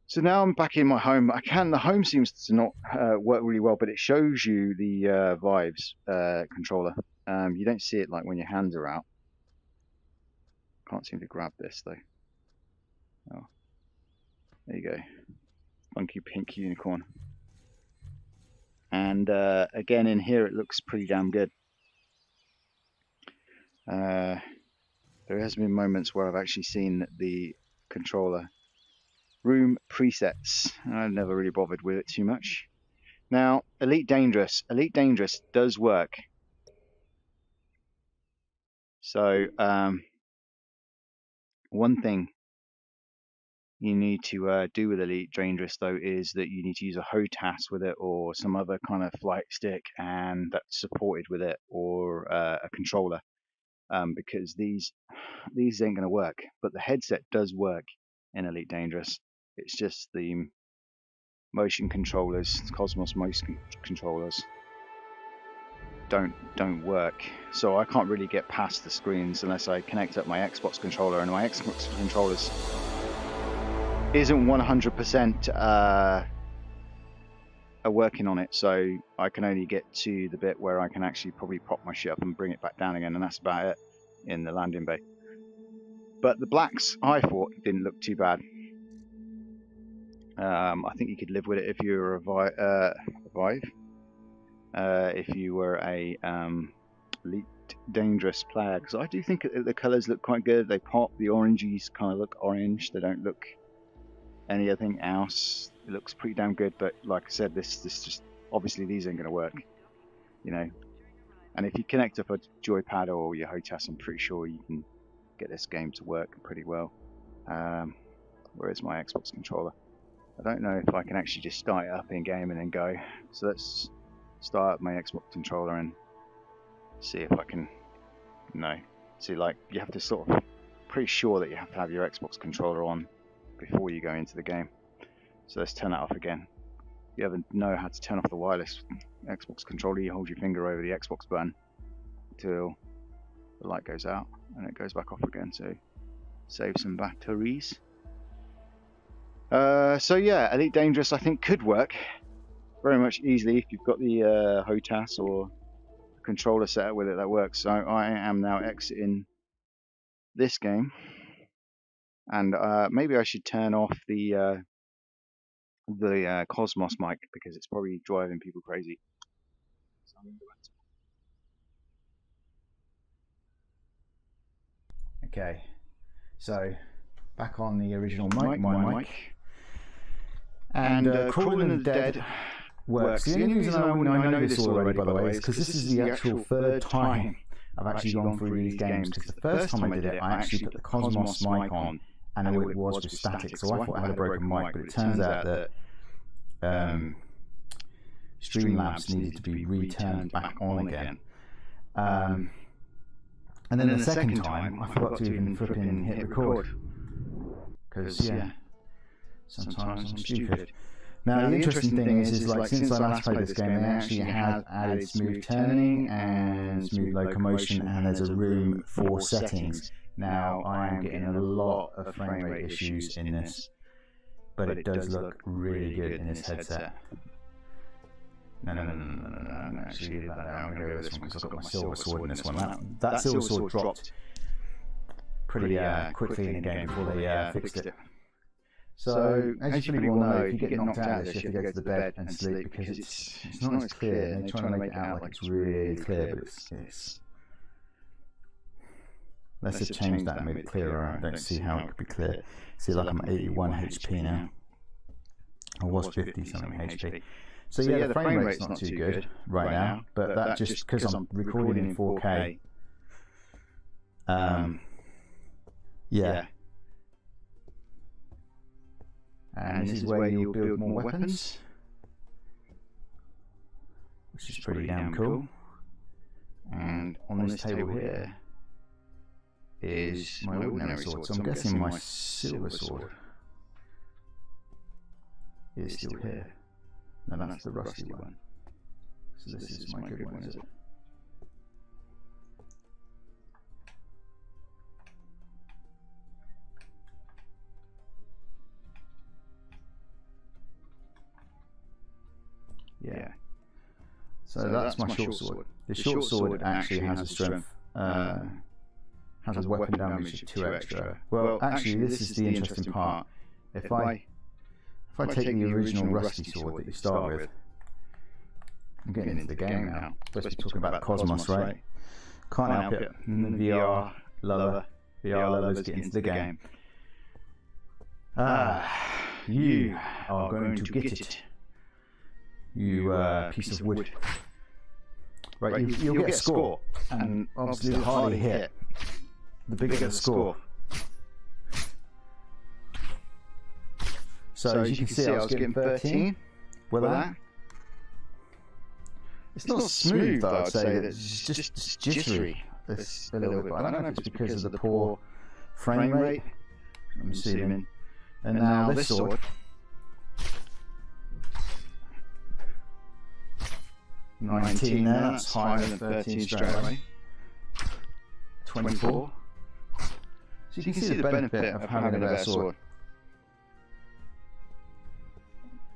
So now I'm back in my home. The home seems to not work really well, but it shows you the Vive's controller. You don't see it like when your hands are out. Can't seem to grab this though. Oh, there you go. Funky pink unicorn. And again in here it looks pretty damn good. There has been moments where I've actually seen the controller room presets. I've never really bothered with it too much. Now, Elite Dangerous does work. So, one thing you need to do with Elite Dangerous though is that you need to use a HOTAS with it or some other kind of flight stick and that's supported with it, or a controller, because these ain't going to work. But the headset does work in Elite Dangerous. It's just the motion controllers, Cosmos motion controllers, don't work. So I can't really get past the screens unless I connect up my Xbox controller, and my Xbox controllers isn't 100% working on it, so I can only get to the bit where I can actually probably prop my ship up and bring it back down again, and that's about it in the landing bay. But the blacks, I thought, didn't look too bad. I think you could live with it if you were a Vive. If you were a elite dangerous player, because I do think the colours look quite good. They pop. The oranges kind of look orange. They don't look anything else. It looks pretty damn good. But like I said, this just obviously these ain't gonna work, you know. And if you connect up a joypad or your HOTAS, I'm pretty sure you can get this game to work pretty well. Where is my Xbox controller? I don't know if I can actually just start it up in game and then go. So let's start up my Xbox controller and see if I can. No, see, like, you have to sort of, pretty sure that you have to have your Xbox controller on before you go into the game. So let's turn that off again. If you ever know how to turn off the wireless Xbox controller, you hold your finger over the Xbox button until the light goes out and it goes back off again, so save some batteries. So yeah, Elite Dangerous I think could work very much easily if you've got the HOTAS or controller set up with it that works. So I am now exiting this game, and maybe I should turn off the Cosmos mic because it's probably driving people crazy. So I'm going to go back to... Okay, so back on the original mic, my mic. And Crawling in the Dead works. The only reason I know this already, by the way, is because this is the actual third time I've actually gone through these games. Because the first time I did it, I actually put the Cosmos mic on, and it was with static, so I thought I had a broken mic, but it turns out that Streamlabs needed to be returned back on again. And then the second time, I forgot to even flipping hit record. Because, yeah, sometimes I'm stupid. Now, the interesting thing is like, since I last played this game, they actually have added smooth turning and smooth locomotion, and there's a room for settings. Now, I am getting a lot of frame rate issues in this, but it does look really good in this headset. No, actually leave that there. I'm going to go with this one because I've got my silver sword in this one. That silver sword dropped pretty quickly in the game before they fixed it. So, as you probably all know, if you get knocked out of this, you have to go to the bed and sleep because it's not as clear. And they're trying to make it out like it's really clear, but it's... Let's just change that and make it clearer. I don't see how it could be clear. See, like I'm at 81 HP now. I was 50 something HP. So yeah, the frame rate's not too good right now, but that just because I'm recording in 4K. Yeah. And this is where you'll build more weapons, which is pretty damn cool. And on this table here is my ordinary sword, so I'm guessing my silver sword is still here. No, that's the rusty one. So this is my good one, is it? Yeah. So that's my short sword. The short sword actually has a strength, has a weapon damage of 2 extra. Well, actually, this is the interesting part. If I take the original rusty sword that you start with, I'm getting into the game now. Supposed to be talking about Cosmos, right? Can't help it. VR lovers get into the game. You are going to get it. You piece of wood. Right, you'll get a score, and obviously the harder you hit, the bigger the score. So as you can see, I was getting 13 with that. It's not smooth, though, I'd say. It's just jittery a little bit. But I don't know if it's because of the poor frame rate. I'm assuming. And now this sword 19 there, that's higher than 13 straight away. 24. So you can see the benefit of having a better sword.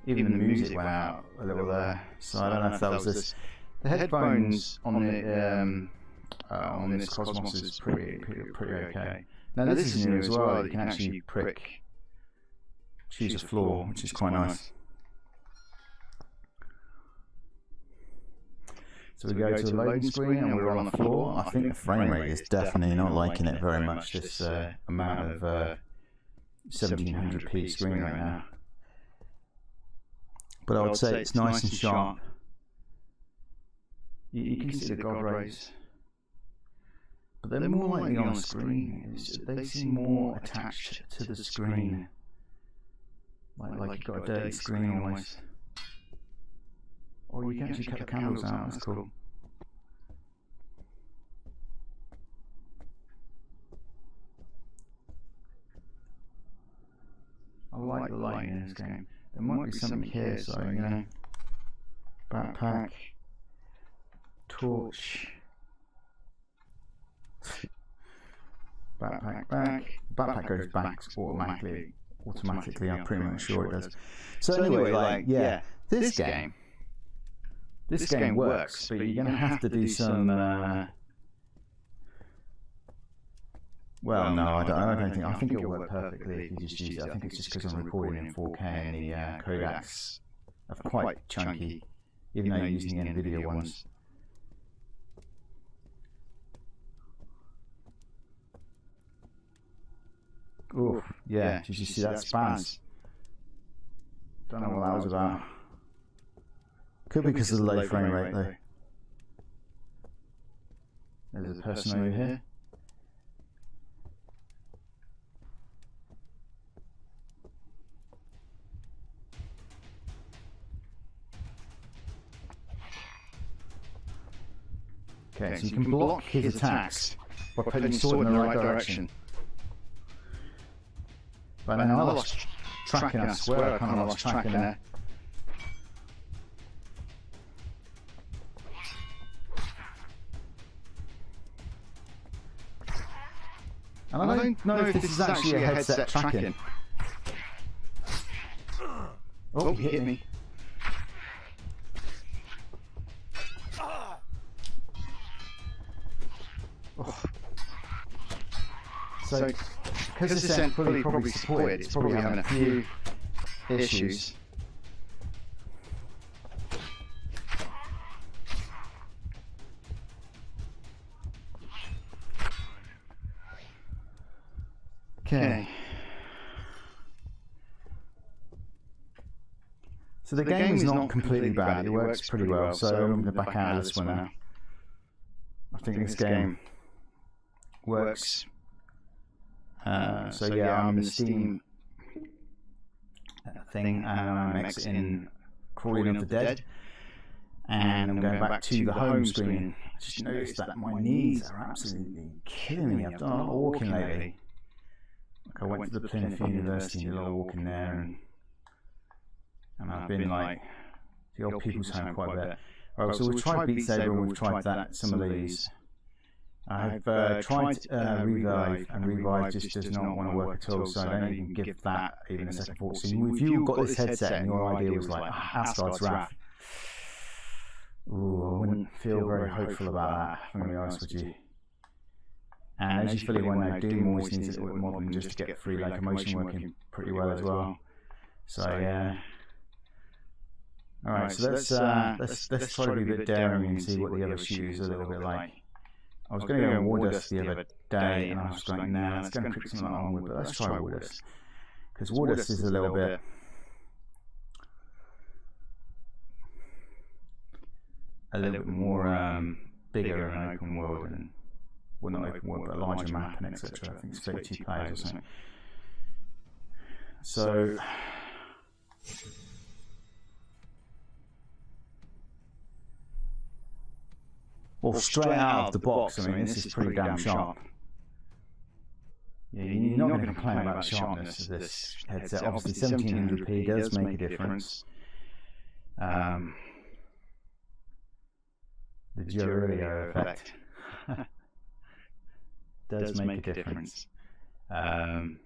Even the music went out a little there, so I don't know if that was this. The headphones on this Cosmos is pretty okay. Now this is new as well. You can actually choose a floor, which is quite nice. So we go to the loading screen and we're on the floor. I think the frame rate is definitely not liking it very much, this amount of 1700p screen right now. But I would say it's nice and sharp. You can see the God rays. But they're more likely on the screen. They seem more attached to the screen. Like you've got a dirty screen almost. Or you can actually cut the candles out, that's cool. I like the lighting in this game. There might be something here, so you know. Backpack. Torch. Backpack back. Backpack goes back automatically, I'm pretty much sure it does. So anyway, like, yeah, this game works, but you're going to have to do some well, no, I don't think. I think it'll work perfectly if you just use it. I think it's just because I'm recording in 4K and the codecs are quite chunky, even though you're using the NVIDIA ones. Oh, yeah, did you see that spans? Don't know what that was about. Could be because of the low frame rate though. There's a person over here. Okay, so you can block his attacks by putting your sword in the right direction. But then I lost tracking, I swear I kind of lost tracking there. And I don't know if this is actually a headset tracking. Oh, he hit me. Oh. So, because this isn't fully probably supported, it's probably having a few issues. Okay. So the game is not completely bad, it works pretty well, so I'm going to back out of this one now. I think this game works. So yeah, I'm in the Steam thing and I'm exiting Crawling of the Dead and I'm going back to the home screen. I just noticed that my knees are absolutely killing me. I've done a lot of walking lately. Like I went to the Plymouth University and did a lot of walking there and I've been like the old people's home quite a bit. Right, so we've tried Beat Saber and we've tried some of these. I've tried Revive, and Revive just does not want to work at all, so I don't even give that even a second thought. So if you've got this headset and your idea was like, Asgard's Wrath, ooh, I wouldn't feel very hopeful about that, if I'm going to be honest with you. And as you fully well know, Doom always needs a little bit more than just to get free locomotion working pretty well as well. So yeah. Alright, so let's try to be a bit daring and see what the other shooters are a little bit like. I was going to go on Wardust the other day and I was like, nah, let's go and pick something like Onward, but let's try Wardust. Because Wardust is a little bit more bigger in an open world, and well, not open world, but a larger map and etc. I think it's 32 players or something. So well, straight out of the box, I mean, this is pretty damn sharp. Yeah, you're not going to complain about the sharpness of this headset. Obviously, 1700p does make a difference. The Jorillo effect does make a difference. I'd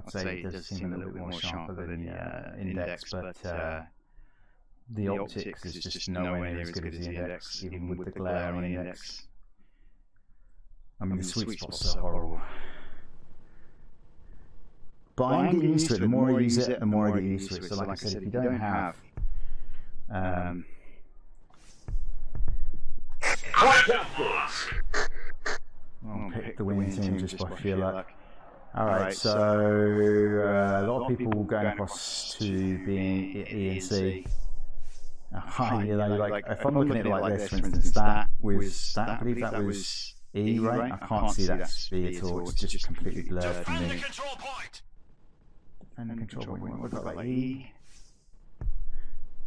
say it does seem a little bit more sharper than the index, but the optics is just nowhere near as good as the index, even with the glare on the index. I mean, the sweet spot's so horrible. But I'm getting used to it. The more I use it, the more I get used to it. So like I said, if you don't have I'll pick the winning team just by sheer luck. Alright, so a lot of people going across to being E and C. You know, like if I'm looking at it like this, for instance, I believe that was E, right? I can't see that B at all. It's just completely blurred for me. Defend the control point. What about like E?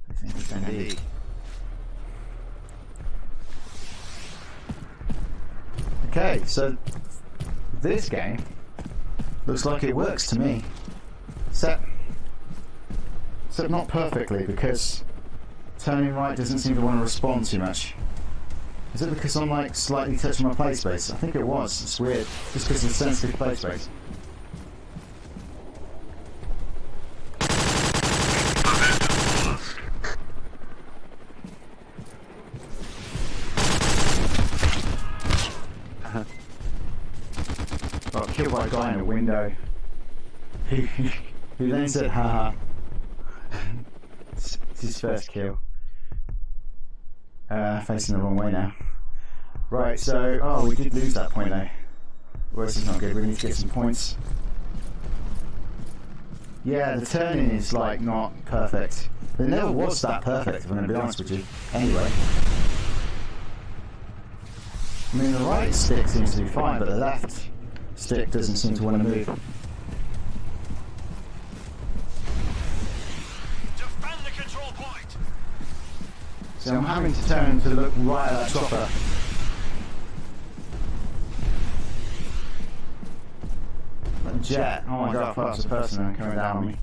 I think defend E. Okay, so this game looks like it works to me. Except not perfectly, because turning right doesn't seem to want to respond too much. Is it because I'm like slightly touching my play space? I think it was. It's weird. Just because it's sensitive play space. Got killed by a guy in a window. Who then said, haha. It's his first kill. Facing the wrong way now. Right, so, oh, we did lose that point though. Well, this is not good, we need to get some points. Yeah, the turning is like not perfect. It never was that perfect, if I'm going to be honest with you. Anyway. I mean, the right stick seems to be fine, but the left stick doesn't seem to want to move. Defend the control point. So I'm having to turn to look right at that chopper. That jet, oh my god, I thought it was a person coming down on me.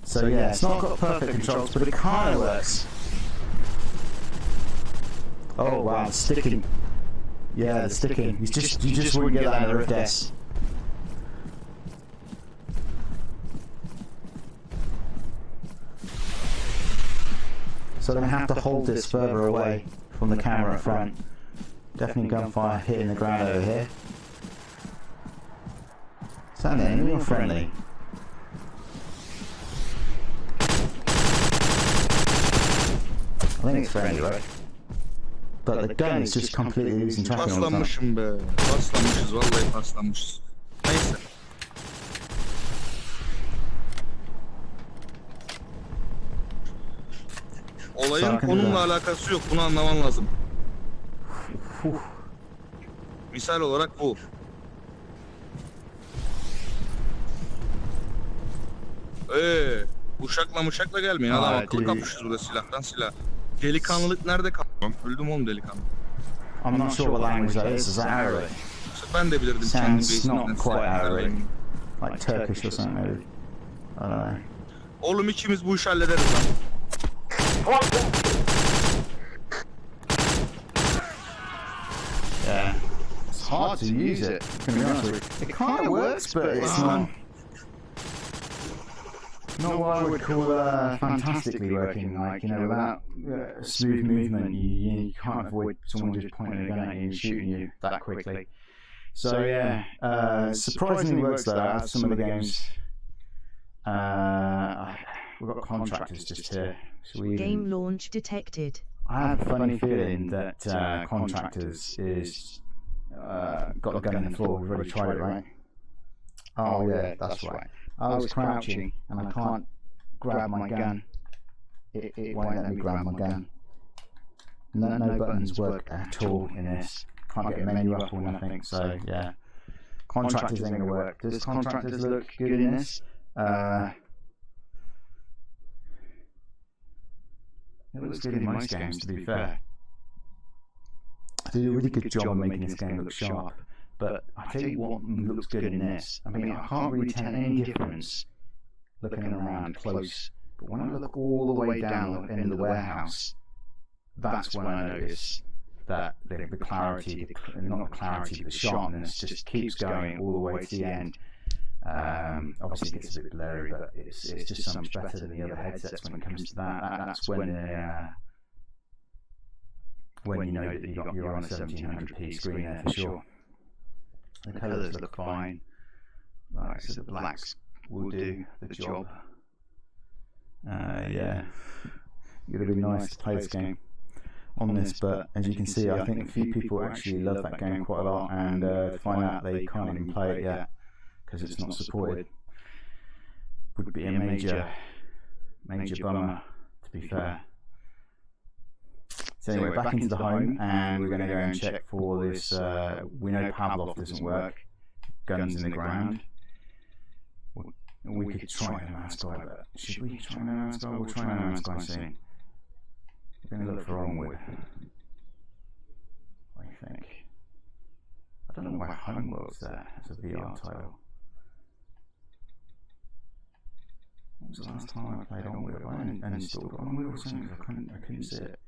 So yeah, it's not got perfect controls, but it kind of works. Oh wow, it's sticking. Yeah, the sticking. You just wouldn't get that in a Rift S. So I'm going to have to hold this further away from the camera at front. Definitely gunfire hitting the ground over here. Is that an enemy or friendly? I think it's friendly, right? But the gun is just completely losing tracking all the time. Paslanmışım be. Paslanmışız, vallahi paslanmışız. Neyse. Olayın konumla alakası yok. Bunu anlaman lazım. Misal olarak bu. Uşakla gelmeyin. Adam akıllı kapışırız burada silahtan silah. Delikanlılık nerede kaldı? Öldüm oğlum delikanlı. I'm not sure what language that is. Is that Arabic? Ben de bilirdim. Sounds not quite Arabic. Like Turkish or something maybe. I don't know. Oğlum ikimiz bu işi hallederiz lan. Yeah. It's hard to use it, to be honest with you. It kind of works, but it's not what I would call fantastically working. Like, you know, without smooth movement, you can't avoid someone just pointing a gun at you and shooting you that quickly. So yeah, surprisingly works though. Out of some of the games, we've got contractors just here. Game launch detected. I have a funny feeling that contractors is got a gun in the floor. We've already tried it, right? Oh yeah, that's right. I was crouching and I can't grab my gun. It won't let me grab my gun. No buttons work at all in this. Can't get a menu up or nothing. So yeah, contractors ain't gonna work. Does contractors look good in this? It looks good in most games, to be fair. They do a really good job of making this game look sharp. But I tell you what looks good in this. I mean, I can't really tell any difference looking around close. But when I look all the way down in the warehouse, that's when I notice that the clarity, not the clarity, but the sharpness just keeps going all the way to the end. Obviously it gets a bit blurry, but it's just so much better than the other headsets when it comes to that. That's when you know that you're on a 1700p screen there for sure. The colours look fine. Like so the blacks will do the job. Yeah, it would be nice to play this game on this, but as you can see, I think a few people actually love that game quite a lot, and find out they can't even play it yet because it's not supported would be a major bummer, to be fair. So anyway, back into the home, and we're going to go and check for this. We know Pavlov doesn't work. Guns in the ground. We could try No Man's Sky, but should we try No Man's Sky? We'll try No Man's Sky soon. We're going to look for Onward, I think. I don't know why Homeworld's there as a VR title. When was the last time I played Onward? I uninstalled Onward or something because I couldn't see it.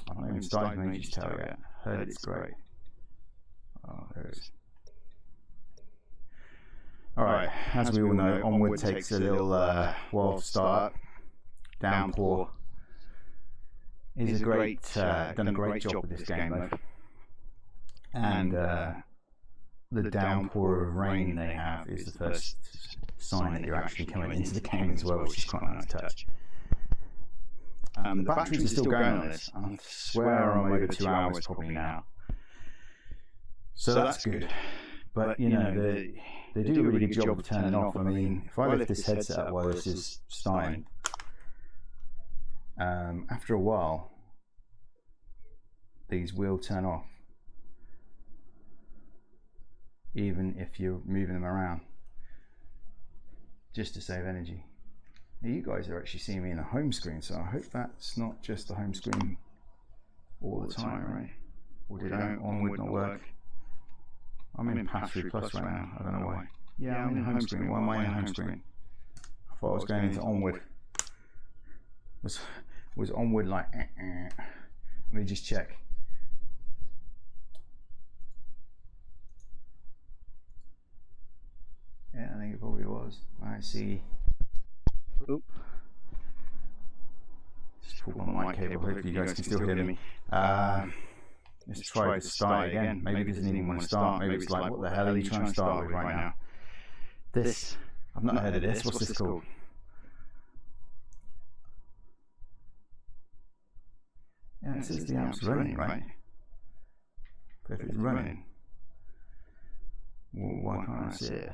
I've not even started an Aegis Tower yet. Heard it's great. Oh, there it is. Alright, as we all know, Onward takes a little while to start. Downpour is done a great job with this game though. And the downpour of rain they have is the first sign that you're actually coming into the game as well, which is quite a nice touch. The batteries are still going on this. I swear I'm over 2 hours probably now. So that's good. But you know, they do a really good job of turning off. I mean, if I lift this headset up while this is starting, after a while, these will turn off, even if you're moving them around, just to save energy. Now, you guys are actually seeing me in a home screen, so I hope that's not just the home screen all the time, right? Or did Onward not work? I'm in Passthrough Plus right now, I don't know why. Yeah, I'm in home screen. Why am I in home screen? I thought I was going into Onward. Was Onward like Let me just check. Yeah, I think it probably was. I see. Oop. Just pulled my mic cable, hopefully you guys can still hear me. Let's try to start again. Maybe it doesn't even want to start. Maybe it's like, what the hell are you trying to start with right now? This, I've not heard of this. What's this called? Yeah, it says the app's running, right? But if it's running, well, why can't I see it?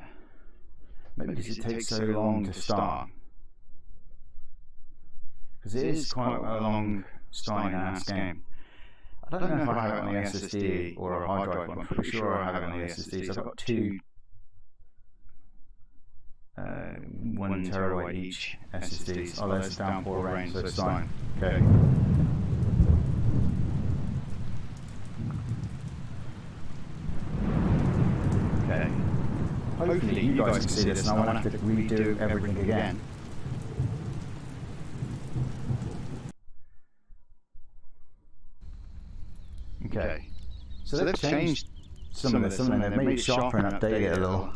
Maybe because it takes so long to start. Because it is quite a long starting ass game. I don't know if I have it on the SSD or a hard drive, but I'm pretty sure I have it on the SSD. So I've got two 1 terabyte each SSDs. Oh, there's the downpour rain, so it's starting. Okay. Okay. Hopefully you guys can see this and I won't have to redo everything again. Okay, so they've changed some of this, they've made it sharper and updated it a little,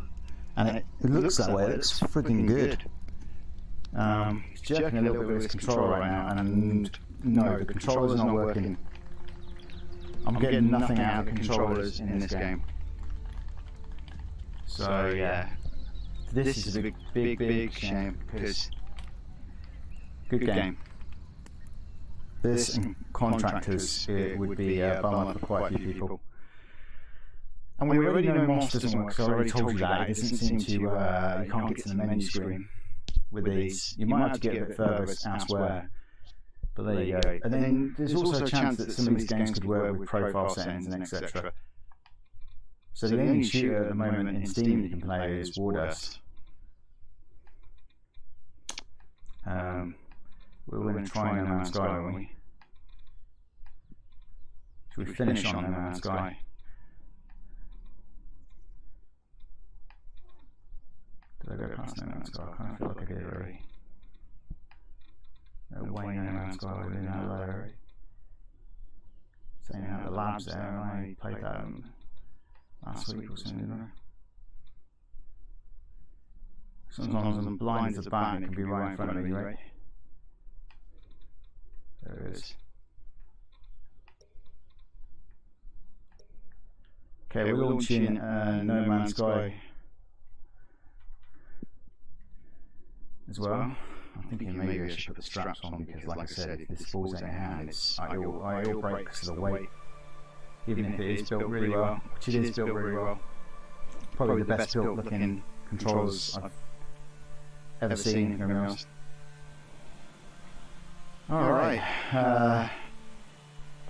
and it looks that way. It looks freaking good. It's jerking a little bit with this controller right now, and no, the controller's not working. I'm getting nothing out of the controllers in this game. So yeah, this is a big shame, because good game. This and Contractors, it would be a bummer for quite a few people. And we already know Moss doesn't work, so I already told you that. It doesn't seem to, you can't get to the menu screen with these. You might have to get a bit further elsewhere, but there you go. And then there's also a chance that some of these games could work with profile settings and etc. So the only shooter at the moment in Steam you can play is Wardust. We're going to try No Man's Sky, won't we? Should we finish on No Man's Sky? Did I go past No Man's Sky? I kind of feel like I did already. No way No Man's Sky within that already. the labs there, and I played that last week or something, didn't I? Sometimes I'm blind as a bat and it can be right in front of me, right? There it is. Okay, we're launching No Man's Sky as well. I'm thinking maybe I should put the straps on because, like I said, if this falls out of hand, I all break because of the weight. Even if it is built really well, which it is built really well. Probably the best built looking controllers I've ever seen, if I'm honest. Alright,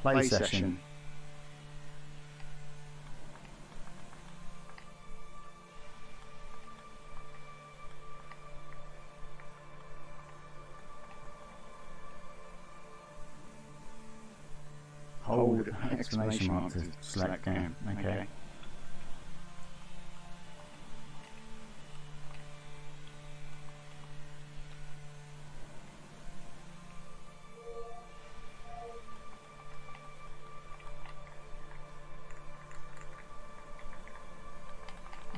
play session. Hold exclamation mark to select game. Okay.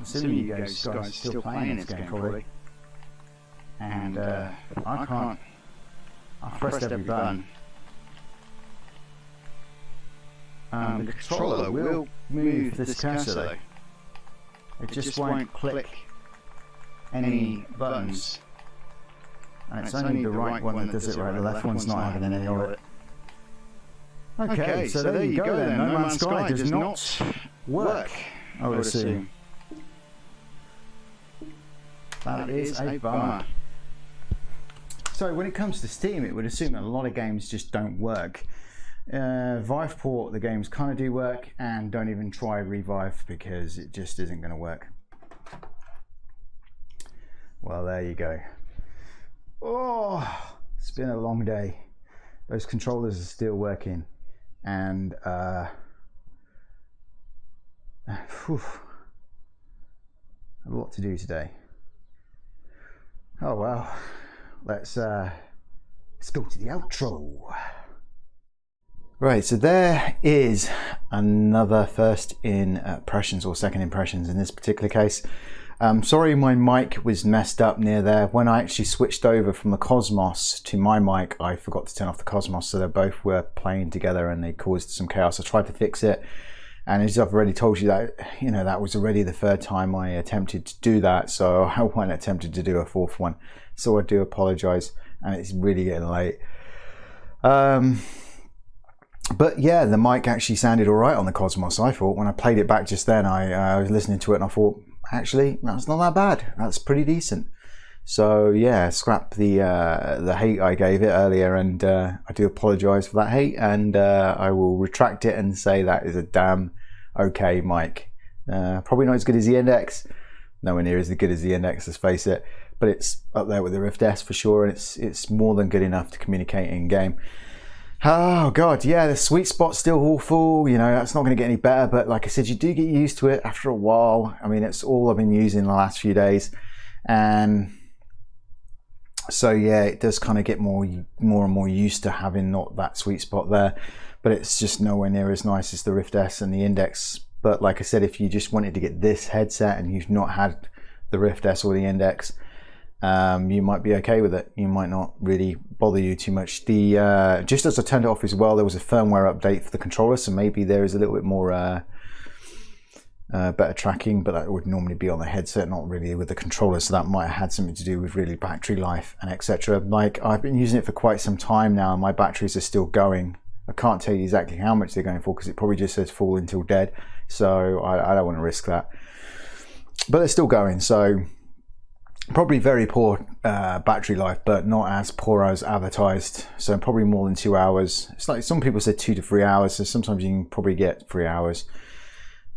Assuming you guys are still playing this game probably. And I can't. I've pressed every button. The controller will move this cursor though. It just won't click any buttons. And it's only the right one that does it right, the left one's not having any of it. Okay, so there you go then. No Man's Sky does not work, I would assume. That is a bummer. So when it comes to Steam, it would assume that a lot of games just don't work. Viveport, the games kind of do work, and don't even try Revive because it just isn't going to work. Well, there you go. Oh, it's been a long day. Those controllers are still working, and a lot to do today. Oh well, let's go to the outro. Right, so there is another first impressions or second impressions in this particular case. Sorry my mic was messed up near there. When I actually switched over from the Cosmos to my mic, I forgot to turn off the Cosmos, so they both were playing together and they caused some chaos. I tried to fix it, and as I've already told you, that that was already the third time I attempted to do that, so I wasn't attempted to do a fourth one. So I do apologise, and it's really getting late. But yeah, the mic actually sounded alright on the Cosmos. I thought when I played it back just then, I was listening to it and I thought, actually, that's not that bad. That's pretty decent. So yeah, scrap the hate I gave it earlier, and I do apologise for that hate, and I will retract it and say that is a damn okay mic. Probably not as good as the Index, nowhere near as good as the Index, let's face it, but it's up there with the Rift S for sure, and it's more than good enough to communicate in game. Oh god, yeah, the sweet spot's still awful, that's not going to get any better, but like I said, you do get used to it after a while. I mean, it's all I've been using the last few days, and so yeah, it does kind of get more and more used to having not that sweet spot there, but it's just nowhere near as nice as the Rift S and the Index. But like I said, if you just wanted to get this headset and you've not had the Rift S or the Index, you might be okay with it. You might not really bother you too much. Just as I turned it off as well, there was a firmware update for the controller, so maybe there is a little bit more better tracking, but that would normally be on the headset, not really with the controller, so that might have had something to do with really battery life and etc. Like, I've been using it for quite some time now and my batteries are still going. I can't tell you exactly how much they're going for because it probably just says full until dead, so I don't want to risk that, but they're still going. So probably very poor battery life, but not as poor as advertised, so probably more than 2 hours. It's like some people said 2 to 3 hours, so sometimes you can probably get 3 hours.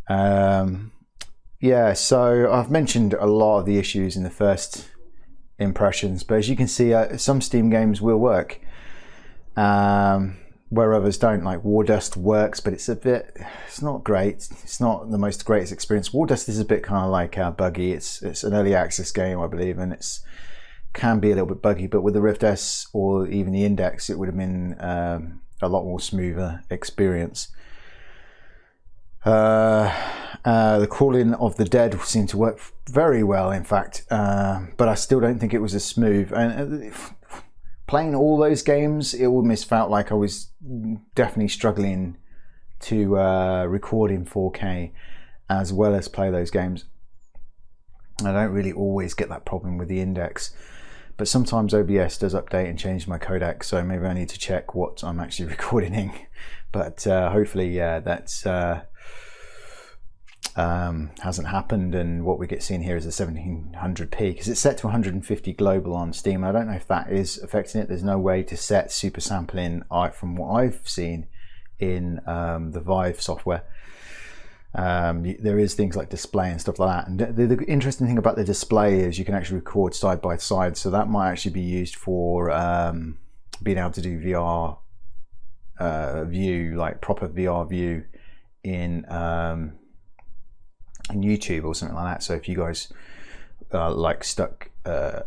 Yeah, so I've mentioned a lot of the issues in the first impressions, but as you can see, some Steam games will work where others don't. Like Wardust works, but it's not great. It's not the most greatest experience. Wardust is a bit kind of like buggy. It's an early access game, I believe, and can be a little bit buggy, but with the Rift S or even the Index, it would have been a lot more smoother experience. The Crawling of the Dead seemed to work very well, in fact, but I still don't think it was as smooth. And playing all those games, it almost felt like I was definitely struggling to record in 4K as well as play those games. I don't really always get that problem with the index, but sometimes OBS does update and change my codec, so maybe I need to check what I'm actually recording in. But hopefully, yeah, that's hasn't happened, and what we get seen here is a 1700p, because it's set to 150 global on Steam. I don't know if that is affecting it. There's no way to set super sampling from what I've seen in the Vive software. There is things like display and stuff like that, and the interesting thing about the display is you can actually record side by side, so that might actually be used for being able to do VR view, like proper VR view in YouTube or something like that. So if you guys like stuck a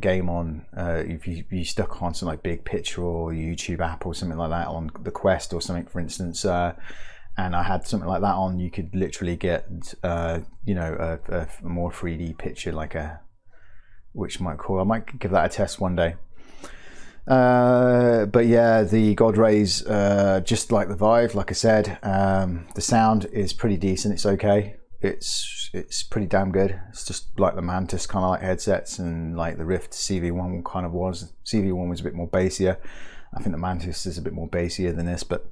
game on, if you stuck on some like Big Picture or YouTube app or something like that on the Quest or something, for instance, and I had something like that on, you could literally get you know, a more 3D picture, like which might cool. I might give that a test one day. But yeah, the God Rays, just like the Vive, like I said, the sound is pretty decent. It's okay. It's pretty damn good. It's just like the Mantis kind of like headsets, and like the Rift CV1 kind of was. CV1 was a bit more bassier. I think the Mantis is a bit more bassier than this, but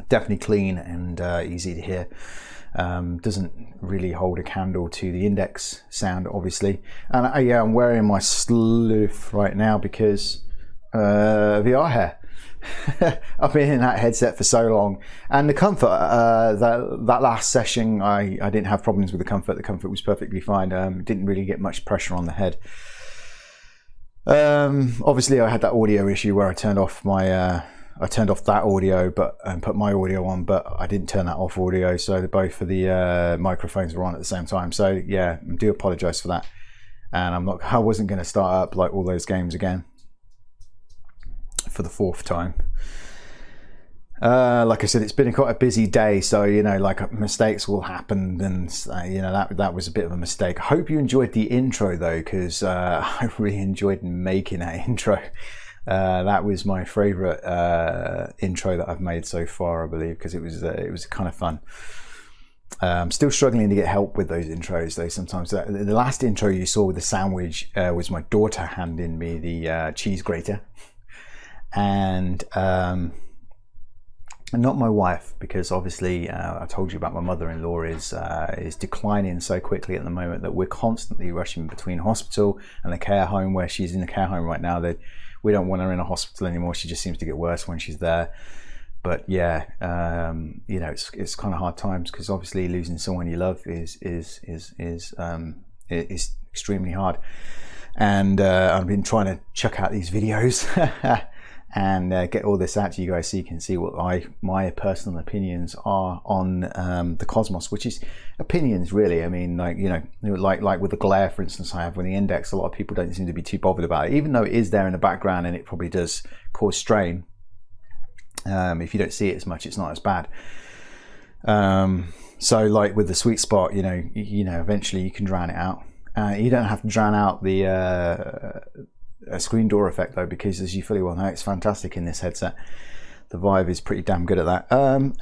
definitely clean and easy to hear. Doesn't really hold a candle to the index sound, obviously. And yeah, I'm wearing my Sleuth right now because VR hair. I've been in that headset for so long, and the comfort, that last session I didn't have problems with the comfort. The comfort was perfectly fine. Didn't really get much pressure on the head. Obviously I had that audio issue where I turned off my I turned off that audio and put my audio on, but I didn't turn that off audio, so both of the microphones were on at the same time. So yeah, I do apologize for that, and I wasn't going to start up like all those games again for the 4th time. Like I said, it's been quite a busy day, so you know, like mistakes will happen, and you know, that was a bit of a mistake. I hope you enjoyed the intro though, because I really enjoyed making that intro. That was my favorite intro that I've made so far, I believe, because it was kind of fun. I'm still struggling to get help with those intros though. Sometimes the last intro you saw with the sandwich was my daughter handing me the cheese grater, and not my wife, because obviously I told you about my mother-in-law is declining so quickly at the moment that we're constantly rushing between hospital and the care home, where she's in the care home right now. That we don't want her in a hospital anymore. She just seems to get worse when she's there. But yeah, you know, it's kind of hard times, because obviously losing someone you love is extremely hard. And I've been trying to check out these videos and get all this out to you guys, so you can see what my personal opinions are on the Cosmos, which is opinions really. I mean, like, you know, like with the glare, for instance, I have with the index, a lot of people don't seem to be too bothered about it, even though it is there in the background and it probably does cause strain. If you don't see it as much, it's not as bad. So like with the sweet spot, you know, eventually you can drown it out. You don't have to drown out the a screen door effect though, because as you fully well know, it's fantastic in this headset. The Vive is pretty damn good at that.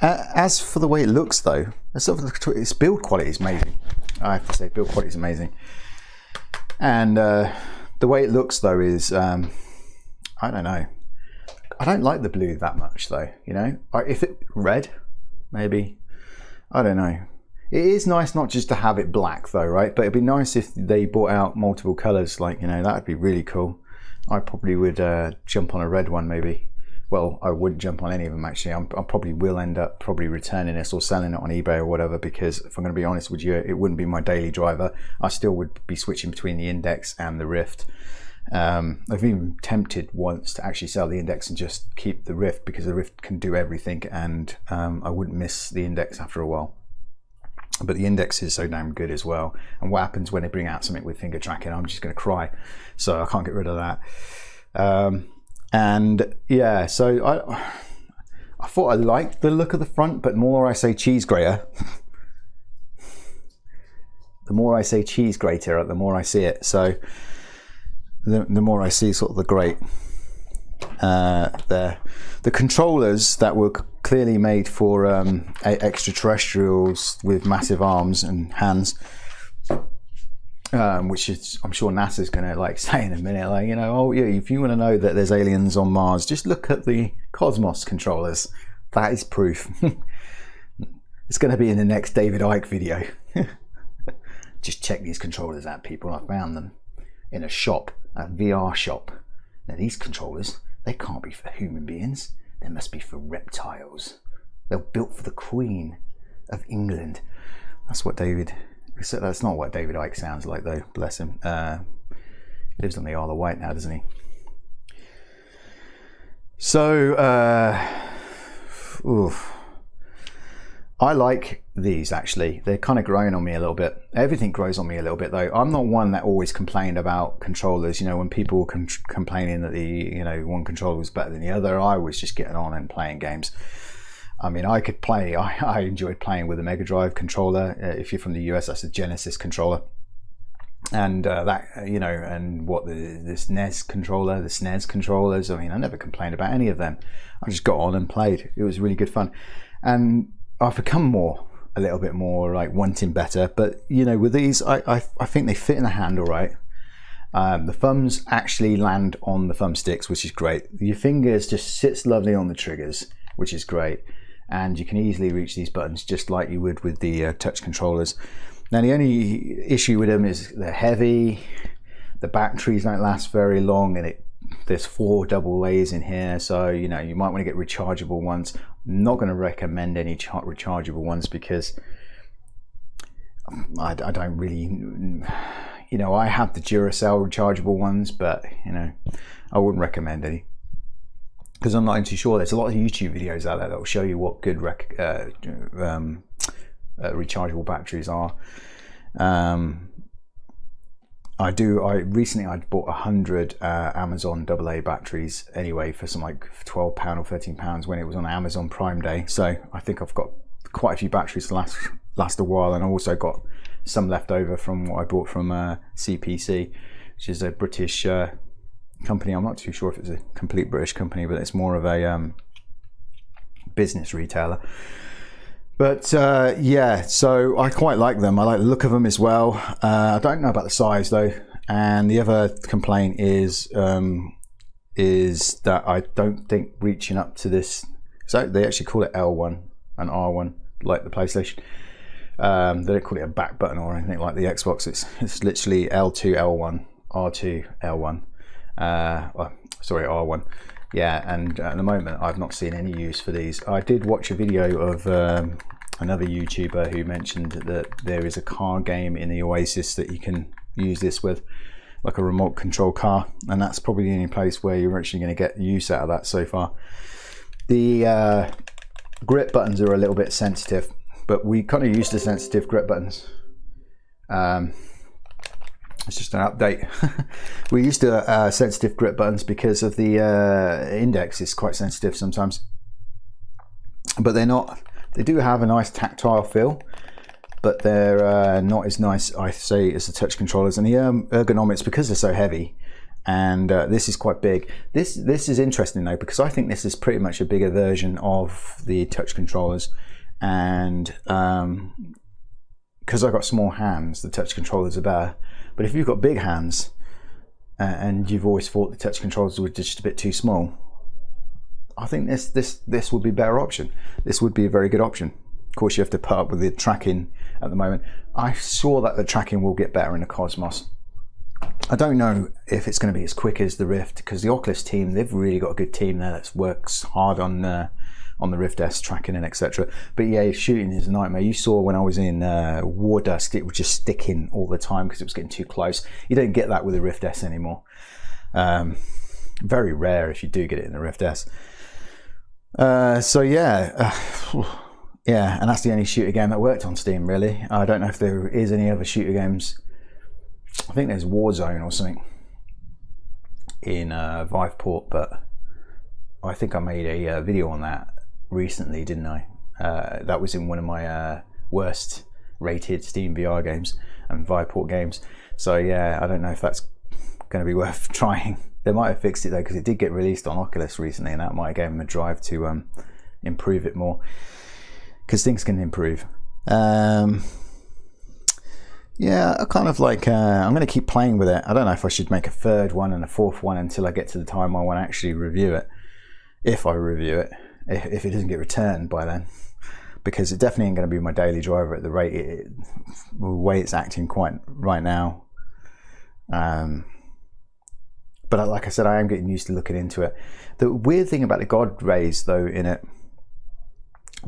As for the way it looks though, its build quality is amazing. I have to say, build quality is amazing. And the way it looks though is, I don't know. I don't like the blue that much though, you know. If it red, maybe. I don't know. It is nice not just to have it black though, right? But it'd be nice if they brought out multiple colors, like, you know, that would be really cool. I probably would jump on a red one maybe. Well, I wouldn't jump on any of them actually. I probably will end up returning this or selling it on eBay or whatever, because if I'm going to be honest with you, it wouldn't be my daily driver. I still would be switching between the Index and the Rift. I've even tempted once to actually sell the Index and just keep the Rift, because the Rift can do everything, and I wouldn't miss the Index after a while. But the Index is so damn good as well. And what happens when they bring out something with finger tracking? I'm just going to cry. So I can't get rid of that. And yeah, so I thought I liked the look of the front, but the more I say cheese grater, the more I say cheese grater, the more I see it. So the more I see sort of the grate there. The controllers that were clearly made for extraterrestrials with massive arms and hands, which is, I'm sure NASA's going to like say in a minute, like, you know, oh yeah, if you want to know that there's aliens on Mars, just look at the Cosmos controllers. That is proof. It's going to be in the next David Icke video. Just check these controllers out, people. I found them in a shop, a VR shop. Now these controllers, they can't be for human beings. They must be for reptiles. They're built for the Queen of England. That's what David. So that's not what David Icke sounds like, though. Bless him. He lives on the Isle of Wight now, doesn't he? So, I like these, actually. They're kind of growing on me a little bit. Everything grows on me a little bit, though. I'm not one that always complained about controllers. You know, when people were complaining that one controller was better than the other, I was just getting on and playing games. I mean, I could play. I enjoyed playing with a Mega Drive controller. If you're from the US, that's a Genesis controller. And and what this NES controller, the SNES controllers. I mean, I never complained about any of them. I just got on and played. It was really good fun. And I've become a little bit more like wanting better. But you know, with these, I think they fit in the hand all right. The thumbs actually land on the thumbsticks, which is great. Your fingers just sits lovely on the triggers, which is great. And you can easily reach these buttons just like you would with the touch controllers. Now the only issue with them is they're heavy, the batteries don't last very long, and there's 4 double layers in here, so you know you might want to get rechargeable ones. I'm not going to recommend any rechargeable ones because I don't really, you know, I have the Duracell rechargeable ones, but you know, I wouldn't recommend any. Because I'm not too sure. There's a lot of YouTube videos out there that will show you what good rechargeable batteries are. I recently bought 100 Amazon AA batteries anyway for some like £12 or £13 when it was on Amazon Prime Day. So I think I've got quite a few batteries to last a while, and I also got some left over from what I bought from CPC, which is a British company. I'm not too sure if it's a complete British company, but it's more of a business retailer. But yeah, so I quite like them. I like the look of them as well. I don't know about the size though. And the other complaint is that I don't think reaching up to this, so they actually call it L1 and R1 like the PlayStation. They don't call it a back button or anything like the Xbox. It's literally L2 L1, R2 L1. Sorry, R1. Yeah, and at the moment I've not seen any use for these. I did watch a video of another YouTuber who mentioned that there is a car game in the Oasis that you can use this with, like a remote control car, and that's probably the only place where you're actually going to get use out of that so far. The grip buttons are a little bit sensitive, but we kind of used to sensitive grip buttons. It's just an update. We're used to sensitive grip buttons because of the index is quite sensitive sometimes. But they're not, they do have a nice tactile feel, but they're not as nice, I say, as the touch controllers. And the ergonomics, because they're so heavy, and this is quite big. This is interesting though, because I think this is pretty much a bigger version of the touch controllers. And because I've got small hands, the touch controllers are better. But if you've got big hands and you've always thought the touch controllers were just a bit too small, I think this would be a better option. This would be a very good option. Of course, you have to put up with the tracking at the moment. I'm sure that the tracking will get better in the Cosmos. I don't know if it's going to be as quick as the Rift, because the Oculus team, they've really got a good team there that works hard on the Rift S tracking and etc. But yeah, shooting is a nightmare. You saw when I was in War Dust, it was just sticking all the time because it was getting too close. You don't get that with the Rift S anymore. Very rare if you do get it in the Rift S. So yeah, yeah, and that's the only shooter game that worked on Steam really. I don't know if there is any other shooter games. I think there's Warzone or something in Viveport, but I think I made a video on that recently, didn't I? That was in one of my worst rated Steam VR games and Viveport games. So yeah, I don't know if that's going to be worth trying. They might have fixed it though, because it did get released on Oculus recently, and that might have given them a drive to improve it more, because things can improve. Yeah, I kind of like, I'm going to keep playing with it. I don't know if I should make a third one and a fourth one until I get to the time I want to actually review it. If I review it, if it doesn't get returned by then. Because it definitely ain't going to be my daily driver at the rate the way it's acting quite right now. But like I said, I am getting used to looking into it. The weird thing about the God rays though in it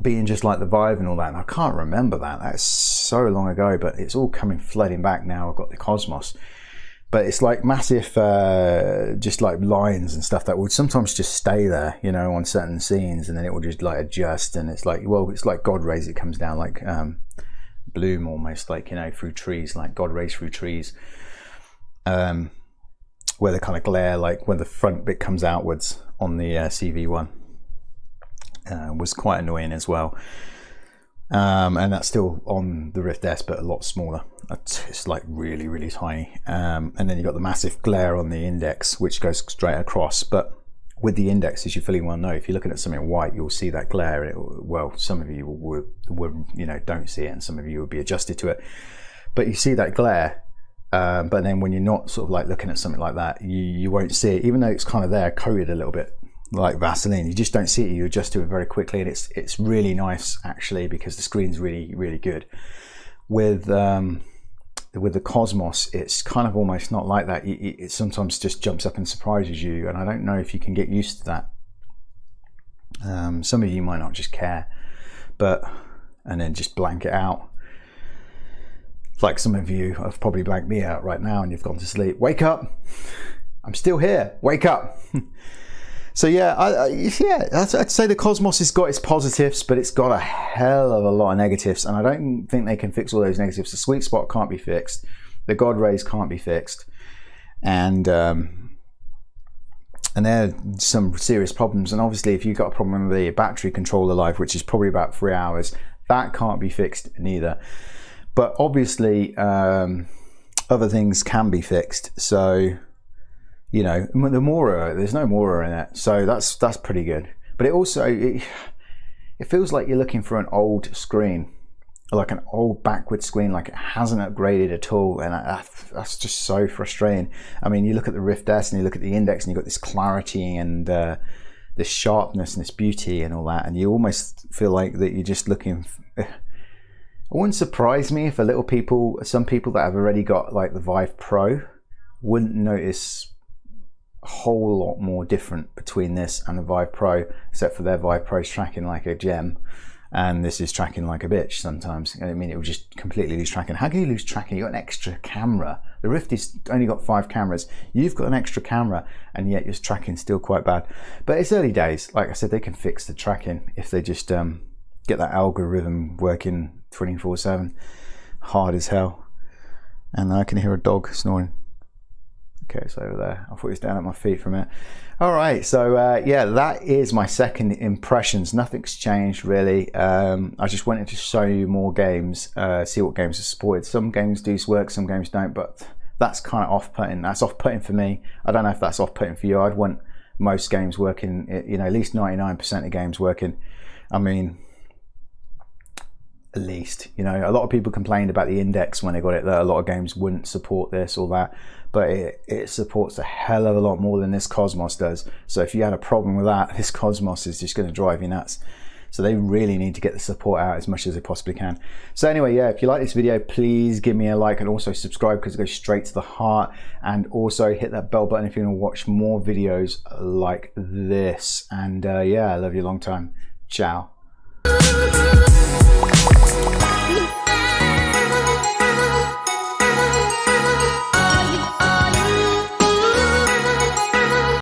being just like the Vive and all that, and I can't remember that. That's so long ago, but it's all coming flooding back now. I've got the Cosmos, but it's like massive, just like lines and stuff that would sometimes just stay there, you know, on certain scenes, and then it will just like adjust, and it's like, well, it's like God rays. It comes down like bloom almost, like, you know, through trees, like God rays through trees, where they kind of glare, like when the front bit comes outwards on the CV1. Was quite annoying as well, and that's still on the Rift S, but a lot smaller. It's like really, really tiny, and then you've got the massive glare on the index, which goes straight across. But with the index, as you fully well know, if you're looking at something white, you'll see that glare. Well, some of you would, you know, don't see it, and some of you would be adjusted to it, but you see that glare. But then when you're not sort of like looking at something like that, you won't see it, even though it's kind of there, coated a little bit like Vaseline. You just don't see it. You adjust to it very quickly, and it's really nice actually, because the screen's really, really good. With the Cosmos, it's kind of almost not like that. It sometimes just jumps up and surprises you, and I don't know if you can get used to that. Some of you might not just care, and then just blank it out. Like some of you have probably blanked me out right now, and you've gone to sleep. Wake up! I'm still here. Wake up! So yeah, I'd say the Cosmos has got its positives, but it's got a hell of a lot of negatives, and I don't think they can fix all those negatives. The sweet spot can't be fixed, the God rays can't be fixed, and there are some serious problems. And obviously, if you've got a problem with the battery controller life, which is probably about 3 hours, that can't be fixed neither. But obviously, other things can be fixed. So, you know, the Mora, there's no Mora in it, so that's pretty good. But it also, it feels like you're looking for an old screen, like an old backward screen, like it hasn't upgraded at all, and that's just so frustrating. I mean, you look at the Rift S and you look at the index, and you've got this clarity and this sharpness and this beauty and all that, and you almost feel like that you're just looking. It wouldn't surprise me if some people that have already got like the Vive Pro wouldn't notice a whole lot more different between this and the Vive Pro, except for their Vive Pro's tracking like a gem, and this is tracking like a bitch sometimes. I mean, it would just completely lose tracking. How can you lose tracking? You've got an extra camera. The Rift is only got 5 cameras. You've got an extra camera, and yet your tracking's still quite bad. But it's early days. Like I said, they can fix the tracking if they just get that algorithm working 24/7. Hard as hell. And I can hear a dog snoring. Okay, it's over there. I thought it was down at my feet for a minute. All right, so yeah, that is my second impressions. Nothing's changed really. I just wanted to show you more games, see what games are supported. Some games do work, some games don't, but that's kind of off-putting. That's off-putting for me. I don't know if that's off-putting for you. I'd want most games working, you know, at least 99% of games working. I mean, at least, you know, a lot of people complained about the index when they got it, that a lot of games wouldn't support this or that, but it supports a hell of a lot more than this Cosmos does. So if you had a problem with that, this Cosmos is just going to drive you nuts. So they really need to get the support out as much as they possibly can. So anyway, yeah, if you like this video, please give me a like and also subscribe, because it goes straight to the heart. And also hit that bell button if you want to watch more videos like this. And yeah, I love you a long time. Ciao.